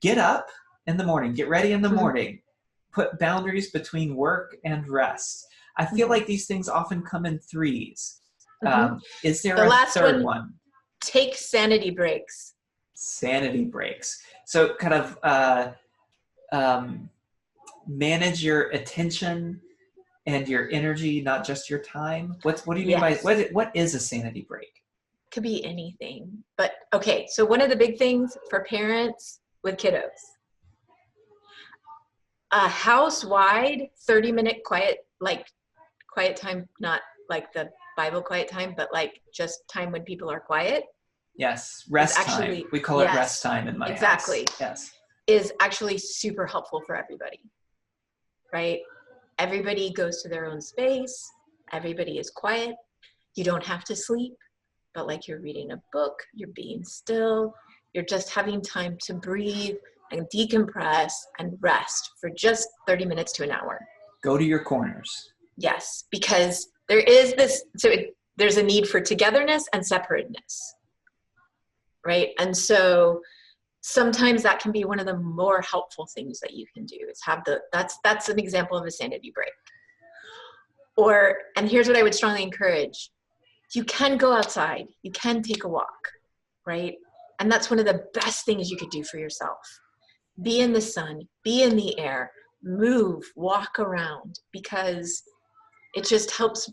get up in the morning. Get ready in the morning. Put boundaries between work and rest. I feel like these things often come in threes. Is there a third one? Take sanity breaks. Sanity breaks. So kind of manage your attention and your energy, not just your time. What do you mean by what is a sanity break? Could be anything. But okay, so one of the big things for parents with kiddos, a house-wide 30-minute quiet time, not like the Bible quiet time, but like just time when people are quiet. Yes, rest time. We call it rest time in my house. Exactly. Yes. Is actually super helpful for everybody, right? Everybody goes to their own space. Everybody is quiet. You don't have to sleep, but like you're reading a book, you're being still, you're just having time to breathe and decompress and rest for just 30 minutes to an hour. Go to your corners. Yes, because there is this, there's a need for togetherness and separateness, right? And so sometimes that can be one of the more helpful things that you can do is have that's an example of a sanity break. And here's what I would strongly encourage. you can go outside, you can take a walk, right? And that's one of the best things you could do for yourself. Be in the sun, be in the air, move, walk around, because it just helps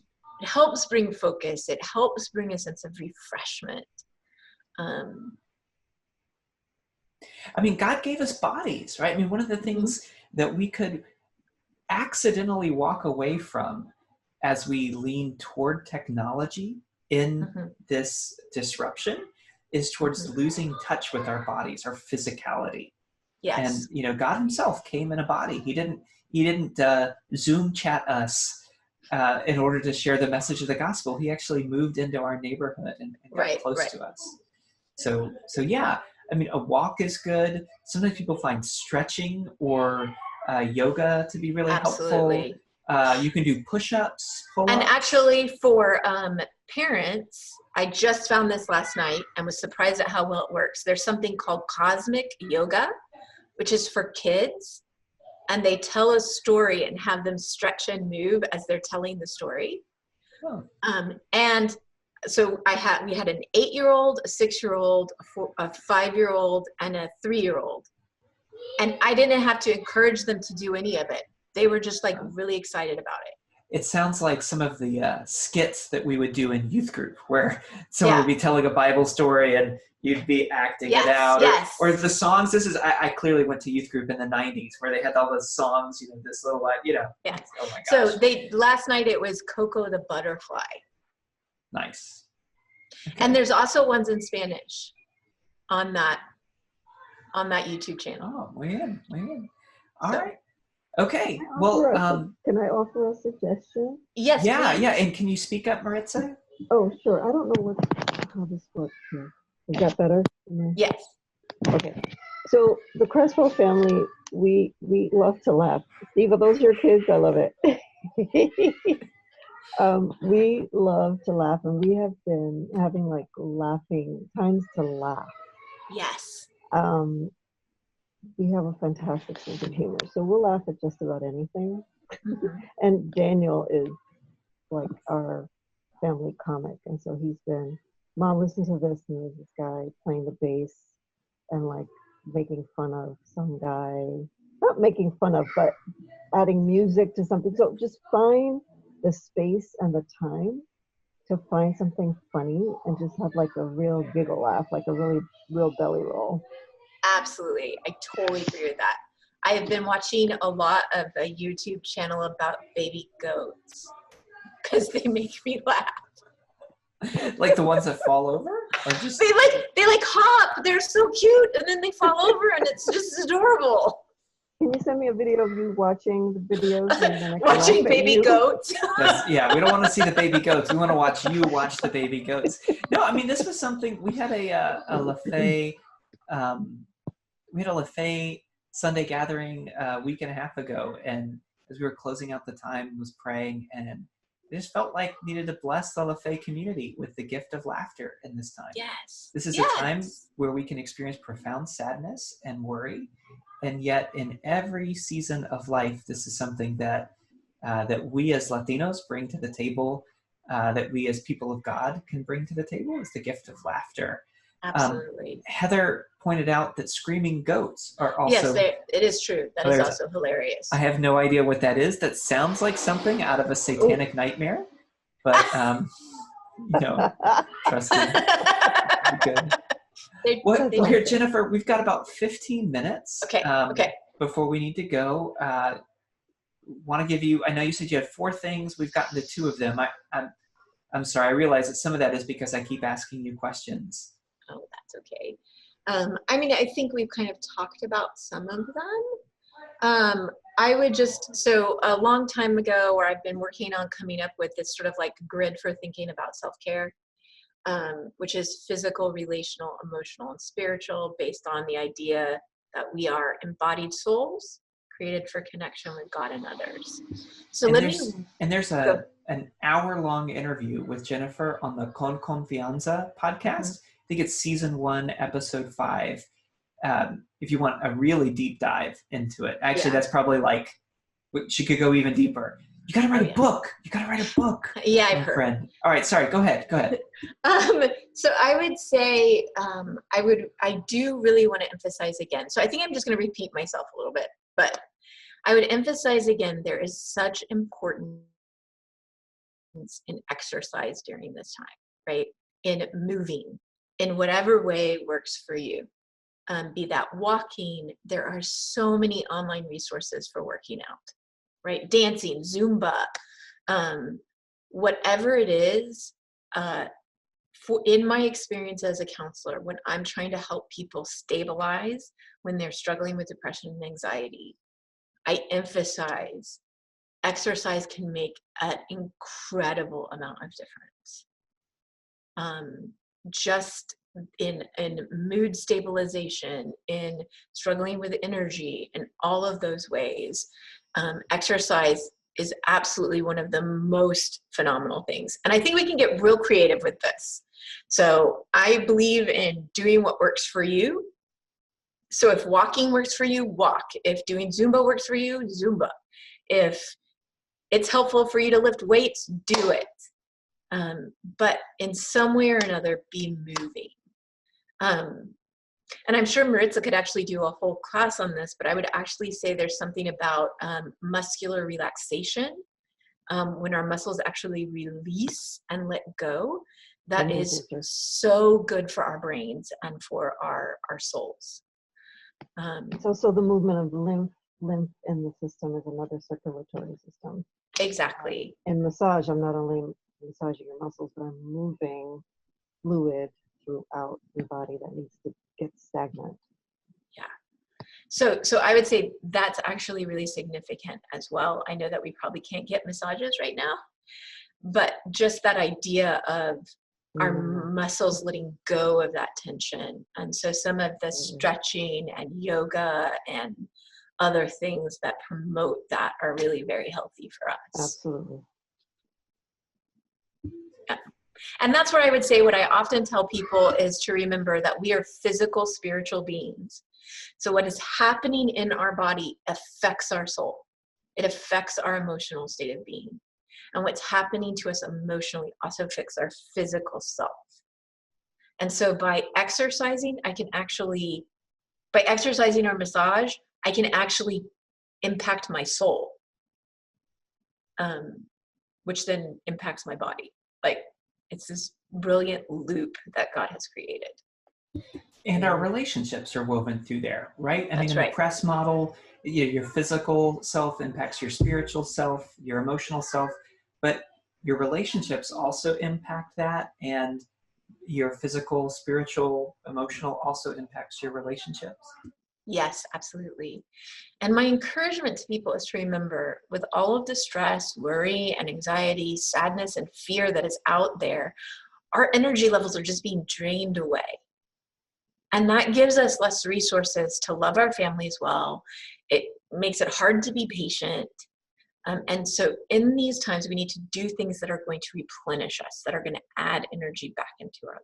bring focus. It helps bring a sense of refreshment. I mean, God gave us bodies, right? I mean, one of the things that we could accidentally walk away from as we lean toward technology in this disruption is towards losing touch with our bodies, our physicality. Yes. And God Himself came in a body. He didn't Zoom chat us in order to share the message of the gospel. He actually moved into our neighborhood and got close to us. So yeah, I mean, a walk is good. Sometimes people find stretching or yoga to be really helpful. You can do push-ups, pull-ups. And actually for parents, I just found this last night and was surprised at how well it works. There's something called cosmic yoga, which is for kids. And they tell a story and have them stretch and move as they're telling the story. Oh. And so we had an 8-year-old, a 6-year-old, a 5-year-old, and a 3-year-old. And I didn't have to encourage them to do any of it. They were just like really excited about it. It sounds like some of the skits that we would do in youth group where someone would be telling a Bible story and you'd be acting it out. Or the songs. I clearly went to youth group in the 90s where they had all those songs, this little, Yeah. Oh my gosh. So last night it was Coco the Butterfly. Nice. Okay. And there's also ones in Spanish on that YouTube channel. Oh, way in. All right. Okay. Well, can I offer a suggestion? Yes. Yeah, please. yeah. And can you speak up, Maritza? Oh, sure. I don't know how this works here. Is that better? Yes. Okay. So the Creswell family, we love to laugh. Steve, are those your kids? I love it. We love to laugh, and we have been having like laughing times to laugh. Yes. We have a fantastic sense of humor, so we'll laugh at just about anything. And Daniel is like our family comic, and so he's been, Mom, listen to this, and there's this guy playing the bass and like making fun of some guy, not making fun of, but adding music to something. So just find the space and the time to find something funny and just have like a real giggle laugh, like a really real belly roll. Absolutely. I totally agree with that. I have been watching a lot of a YouTube channel about baby goats because they make me laugh. Like the ones that fall over? Or just... They like hop. They're so cute. And then they fall over and it's just adorable. Can you send me a video of you watching the videos? And then I can watching laugh at baby you? goats? Yeah, we don't want to see the baby goats. We want to watch you watch the baby goats. No, I mean, this was something, we had a LaFay, Sunday gathering a week and a half ago. And as we were closing out the time, was praying, and I just felt like needed to bless the LaFay community with the gift of laughter in this time. Yes. This is a time where we can experience profound sadness and worry. And yet in every season of life, this is something that we as Latinos bring to the table, that we as people of God can bring to the table, is the gift of laughter. Absolutely. Heather pointed out that screaming goats are also... Yes, it is true. That is also hilarious. I have no idea what that is. That sounds like something out of a satanic nightmare. But, trust me. Good. Here, Jennifer, we've got about 15 minutes. Okay. Before we need to go, want to give you, I know you said you had 4 things. We've gotten to 2 of them. I'm sorry. I realize that some of that is because I keep asking you questions. Oh, that's okay. I think we've kind of talked about some of them. I would so a long time ago, where I've been working on coming up with this sort of like grid for thinking about self-care, which is physical, relational, emotional, and spiritual, based on the idea that we are embodied souls created for connection with God and others. So there's an hour-long interview with Jennifer on the Con Confianza podcast. I think it's season 1, episode 5. If you want a really deep dive into it, actually, that's probably like, she could go even deeper. You got to write Oh, a yes. book. You got to write a book. Yeah, I've My heard. friend. All right, sorry. Go ahead. Go ahead. So I would say I do really want to emphasize again. So I think I'm just going to repeat myself a little bit, but I would emphasize again, there is such importance in exercise during this time, right? In moving in whatever way works for you. Be that walking, there are so many online resources for working out, right? Dancing, Zumba, whatever it is. In my experience as a counselor, when I'm trying to help people stabilize when they're struggling with depression and anxiety, I emphasize exercise can make an incredible amount of difference. Just in mood stabilization, in struggling with energy, in all of those ways, exercise is absolutely one of the most phenomenal things. And I think we can get real creative with this. So I believe in doing what works for you. So if walking works for you, walk. If doing Zumba works for you, Zumba. If it's helpful for you to lift weights, do it. But in some way or another, be moving. And I'm sure Maritza could actually do a whole class on this, but I would actually say there's something about muscular relaxation. When our muscles actually release and let go, that is so good for our brains and for our souls. So the movement of lymph in the system is another circulatory system. Exactly. In massage, I'm not only massaging your muscles, but I'm moving fluid throughout your body that needs to get stagnant. Yeah. So I would say that's actually really significant as well. I know that we probably can't get massages right now, but just that idea of our muscles letting go of that tension. And so some of the stretching and yoga and other things that promote that are really very healthy for us. Absolutely. Yeah. And that's where I would say what I often tell people is to remember that we are physical, spiritual beings. So what is happening in our body affects our soul. It affects our emotional state of being. And what's happening to us emotionally also affects our physical self. And so by exercising, by exercising or massage, I can actually impact my soul, which then impacts my body. Like, it's this brilliant loop that God has created. And our relationships are woven through there, right? I mean, in right. the press model, your physical self impacts your spiritual self, your emotional self, but your relationships also impact that, and your physical, spiritual, emotional also impacts your relationships. Yes, absolutely. And my encouragement to people is to remember, with all of the stress, worry, and anxiety, sadness, and fear that is out there, our energy levels are just being drained away. And that gives us less resources to love our families well. It makes it hard to be patient. And so in these times, we need to do things that are going to replenish us, that are going to add energy back into our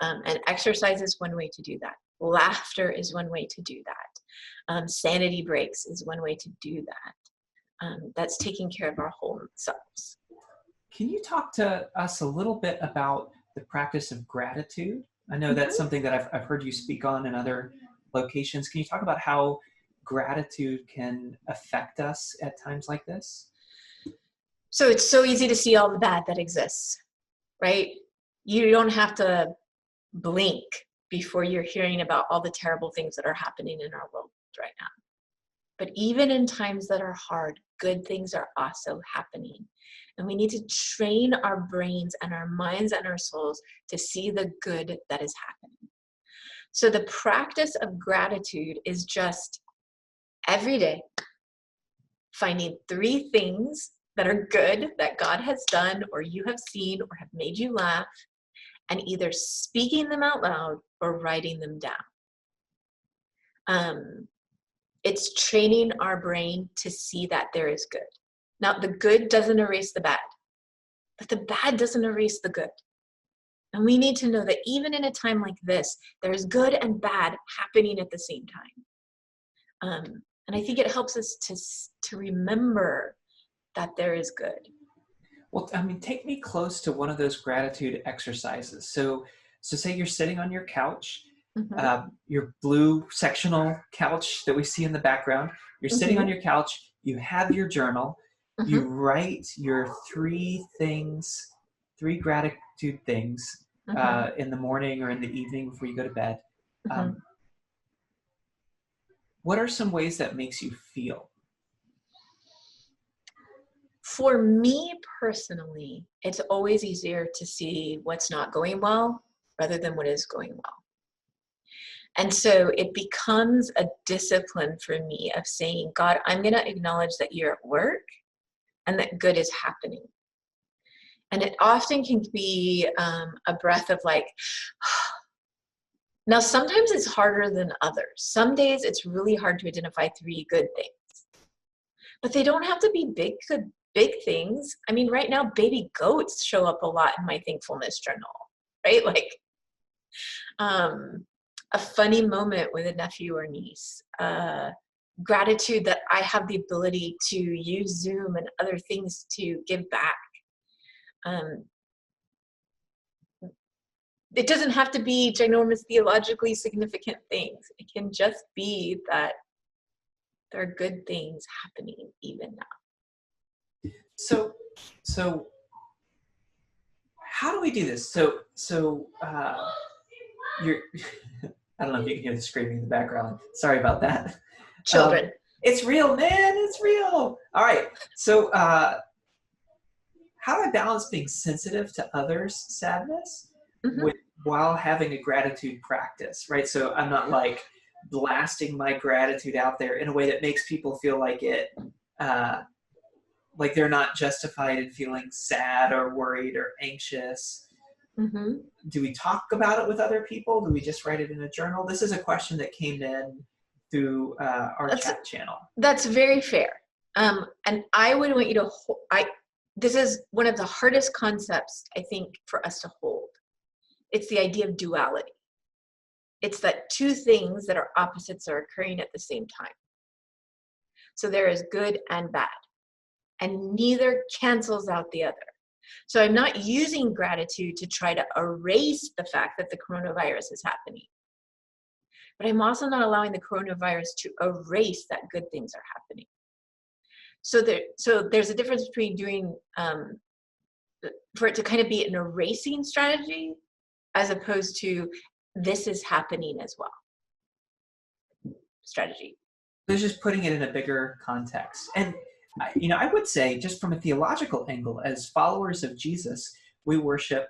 life. And exercise is one way to do that. Laughter is one way to do that. Sanity breaks is one way to do that. That's taking care of our whole selves. Can you talk to us a little bit about the practice of gratitude? I know that's something that I've heard you speak on in other locations. Can you talk about how gratitude can affect us at times like this? So it's so easy to see all the bad that exists, right? You don't have to blink before you're hearing about all the terrible things that are happening in our world right now. But even in times that are hard, good things are also happening. And we need to train our brains and our minds and our souls to see the good that is happening. So the practice of gratitude is just every day finding 3 things that are good that God has done or you have seen or have made you laugh, and either speaking them out loud or writing them down. It's training our brain to see that there is good. Now, the good doesn't erase the bad, but the bad doesn't erase the good. And we need to know that even in a time like this, there's good and bad happening at the same time. And I think it helps us to remember that there is good. Well, I mean, take me close to one of those gratitude exercises. So say you're sitting on your couch, Mm-hmm. your blue sectional couch that we see in the background. You're sitting on Mm-hmm. your couch. You have your journal. Mm-hmm. You write your three gratitude things Mm-hmm. in the morning or in the evening before you go to bed. Mm-hmm. Um, what are some ways that makes you feel? For me personally, it's always easier to see what's not going well rather than what is going well. And so it becomes a discipline for me of saying, God, I'm going to acknowledge that you're at work and that good is happening. And it often can be a breath of like, now sometimes it's harder than others. Some days it's really hard to identify three good things, but they don't have to be big things. I mean, right now, baby goats show up a lot in my thankfulness journal, right? Like a funny moment with a nephew or niece, gratitude that I have the ability to use Zoom and other things to give back. It doesn't have to be ginormous theologically significant things. It can just be that there are good things happening even now. So how do we do this? You're I don't know if you can hear the screaming in the background. Sorry about that. Children. It's real, man. It's real. All right. So how do I balance being sensitive to others' sadness Mm-hmm. while having a gratitude practice, right? So I'm not like blasting my gratitude out there in a way that makes people feel like like they're not justified in feeling sad or worried or anxious. Mm-hmm. Do we talk about it with other people? Do we just write it in a journal? This is a question that came in through our chat channel. That's very fair. And I would want you to, this is one of the hardest concepts, I think, for us to hold. It's the idea of duality. It's that two things that are opposites are occurring at the same time. So there is good and bad, and neither cancels out the other. So I'm not using gratitude to try to erase the fact that the coronavirus is happening. But I'm also not allowing the coronavirus to erase that good things are happening. So there's a difference between doing, for it to kind of be an erasing strategy as opposed to this is happening as well strategy. There's just putting it in a bigger context. And, I would say just from a theological angle, as followers of Jesus, we worship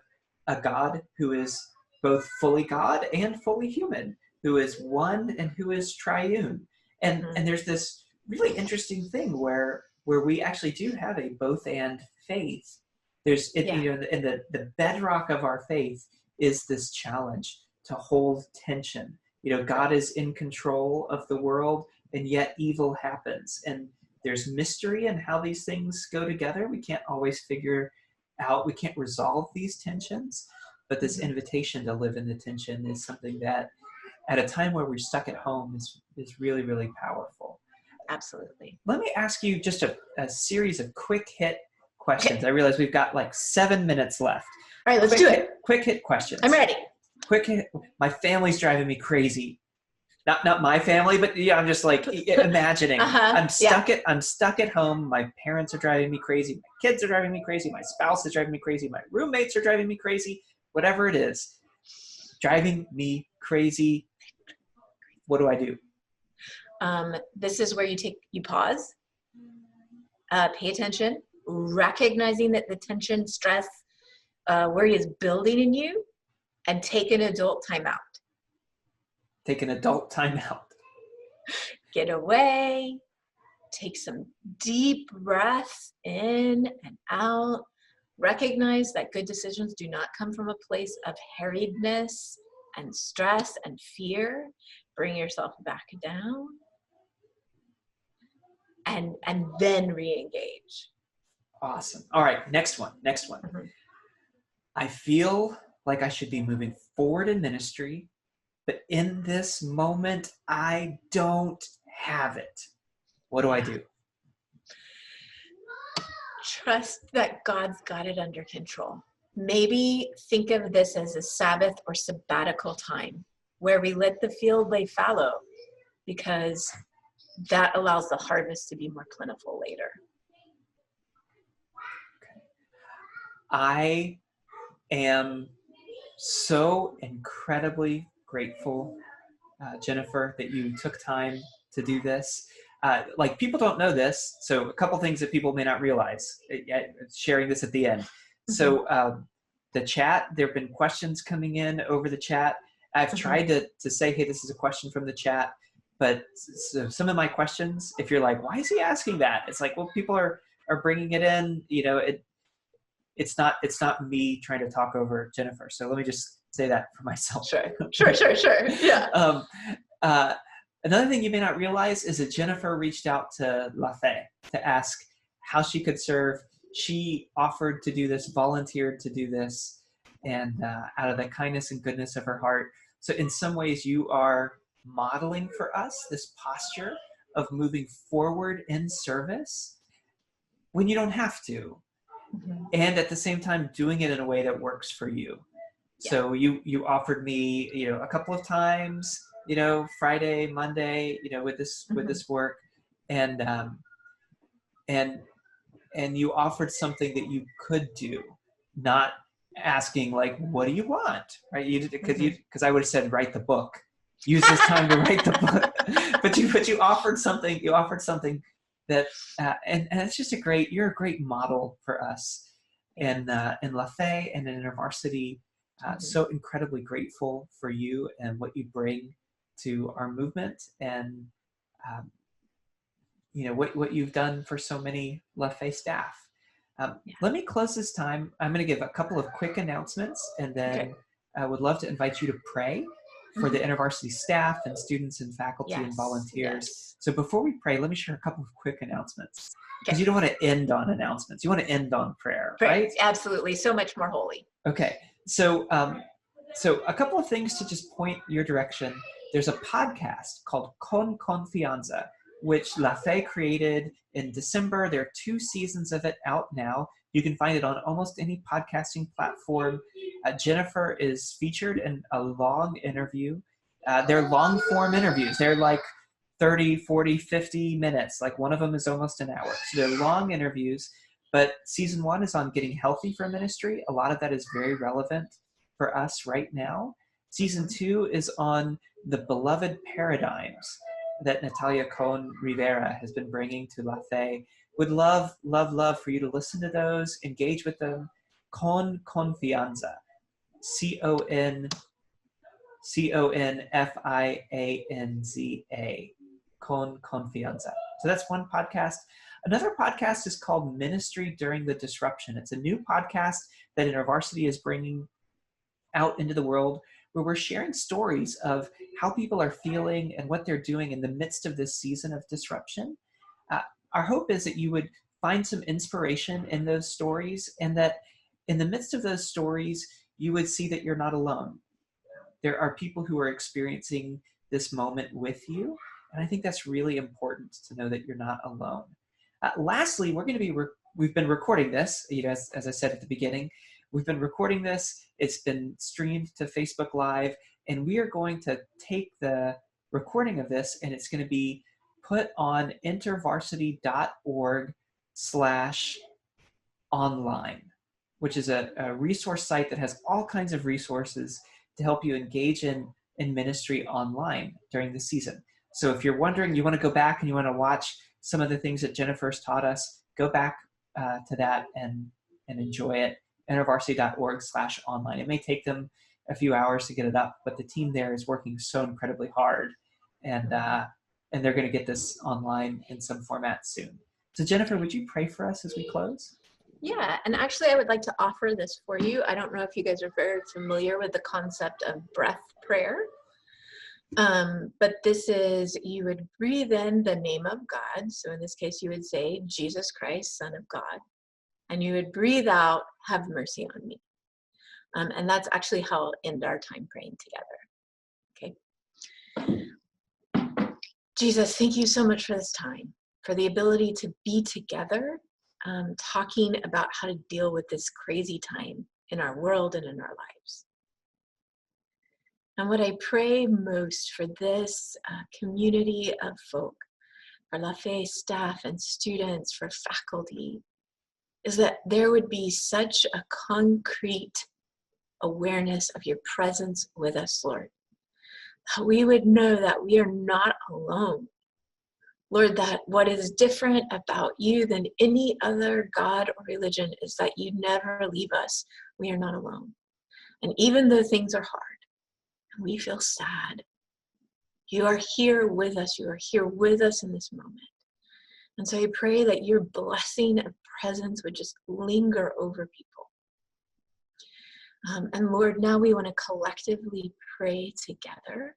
a God who is both fully God and fully human, who is one and who is triune. And Mm-hmm. and there's this really interesting thing where we actually do have a both and faith. There's it, Yeah. in the bedrock of our faith is this challenge to hold tension. God is in control of the world, and yet evil happens. And there's mystery in how these things go together. We can't always figure out, we can't resolve these tensions, but this invitation to live in the tension is something that at a time where we're stuck at home is really, really powerful. Absolutely. Let me ask you just a series of quick hit questions. I realize we've got like 7 minutes left. All right, let's do it. Quick hit questions. I'm ready. Quick hit. My family's driving me crazy. Not my family, but yeah, I'm just like imagining. I'm stuck at home. My parents are driving me crazy. My kids are driving me crazy. My spouse is driving me crazy. My roommates are driving me crazy. Whatever it is, driving me crazy. What do I do? This is where you pause, pay attention, recognizing that the tension, stress, worry is building in you, and take an adult timeout. Take an adult timeout. Get away, take some deep breaths in and out. Recognize that good decisions do not come from a place of harriedness and stress and fear. Bring yourself back down. And then re-engage. Awesome. All right, next one. Mm-hmm. I feel like I should be moving forward in ministry, but in this moment, I don't have it. What do I do? Trust that God's got it under control. Maybe think of this as a Sabbath or sabbatical time where we let the field lay fallow, because that allows the harvest to be more plentiful later. I am so incredibly grateful, Jennifer, that you took time to do this. Like, people don't know this, so a couple things that people may not realize, sharing this at the end. So the chat, there have been questions coming in over the chat. I've tried to say, hey, this is a question from the chat, but so some of my questions, if you're like, why is he asking that? It's like, well, people are bringing it in, it's not me trying to talk over Jennifer. So let me just say that for myself. Sure. Yeah. Another thing you may not realize is that Jennifer reached out to La Fe to ask how she could serve. She offered to do this, volunteered to do this, and out of the kindness and goodness of her heart. So in some ways, you are modeling for us this posture of moving forward in service when you don't have to. And at the same time, doing it in a way that works for you. Yeah. So you offered me, a couple of times, Friday, Monday, with this work, and you offered something that you could do, not asking like, what do you want, right? Because I would have said, write the book, use this time to write the book, but you offered something. You offered something that, and it's just you're a great model for us. In La Fe and in InterVarsity, so incredibly grateful for you and what you bring to our movement, and what you've done for so many La Fe staff. Let me close this time. I'm going to give a couple of quick announcements, and then I would love to invite you to pray for the InterVarsity staff and students and faculty and volunteers. Yes. So before we pray, let me share a couple of quick announcements. Because you don't want to end on announcements. You want to end on prayer, right? Absolutely. So much more holy. Okay. So a couple of things to just point your direction. There's a podcast called Con Confianza, which La Fe created in December. There are 2 seasons of it out now. You can find it on almost any podcasting platform. Jennifer is featured in a long interview. They're long form interviews. They're like 30, 40, 50 minutes. Like, one of them is almost an hour. So they're long interviews, but season 1 is on getting healthy for ministry. A lot of that is very relevant for us right now. Season 2 is on the beloved paradigms that Natalia Cohn Rivera has been bringing to La Fe. Would love for you to listen to those, engage with them. Con Confianza, ConFianza. Con Confianza. So that's one podcast. Another podcast is called Ministry During the Disruption. It's a new podcast that InterVarsity is bringing out into the world, where we're sharing stories of how people are feeling and what they're doing in the midst of this season of disruption. Our hope is that you would find some inspiration in those stories, and that in the midst of those stories, you would see that you're not alone. There are people who are experiencing this moment with you. And I think that's really important to know that you're not alone. Lastly, we've been recording this, as I said at the beginning, we've been recording this. It's been streamed to Facebook Live, and we are going to take the recording of this, and it's going to be put on intervarsity.org/online, which is a resource site that has all kinds of resources to help you engage in ministry online during the season. So if you're wondering, you want to go back and you want to watch some of the things that Jennifer's taught us, go back to that and enjoy it. intervarsity.org/online. It may take them a few hours to get it up, but the team there is working so incredibly hard, and they're going to get this online in some format soon. So Jennifer, would you pray for us as we close? Yeah, and actually I would like to offer this for you. I don't know if you guys are very familiar with the concept of breath prayer. But this is, you would breathe in the name of God. So in this case, you would say, Jesus Christ, Son of God. And you would breathe out, have mercy on me. And that's actually how I'll end our time praying together. Okay. Jesus, thank you so much for this time, for the ability to be together talking about how to deal with this crazy time in our world and in our lives. And what I pray most for this community of folk, for La Fe staff and students, for faculty, is that there would be such a concrete awareness of your presence with us, Lord. That we would know that we are not alone. Lord, that what is different about you than any other God or religion is that you never leave us. We are not alone. And even though things are hard and we feel sad, you are here with us. You are here with us in this moment. And so I pray that your blessing of presence would just linger over people. And Lord, now we want to collectively pray together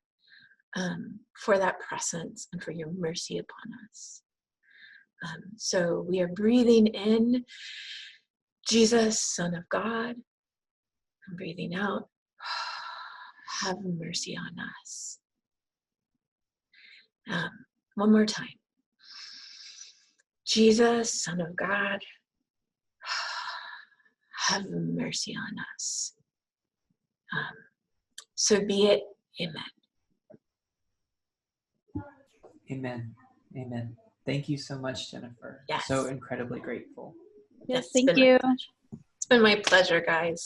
for that presence and for your mercy upon us. So we are breathing in Jesus, Son of God, and breathing out, have mercy on us. One more time. Jesus, Son of God, have mercy on us. So be it. Amen. Amen. Amen. Thank you so much, Jennifer. Yes. So incredibly grateful. Yes, It's thank been you. It's been my pleasure, guys.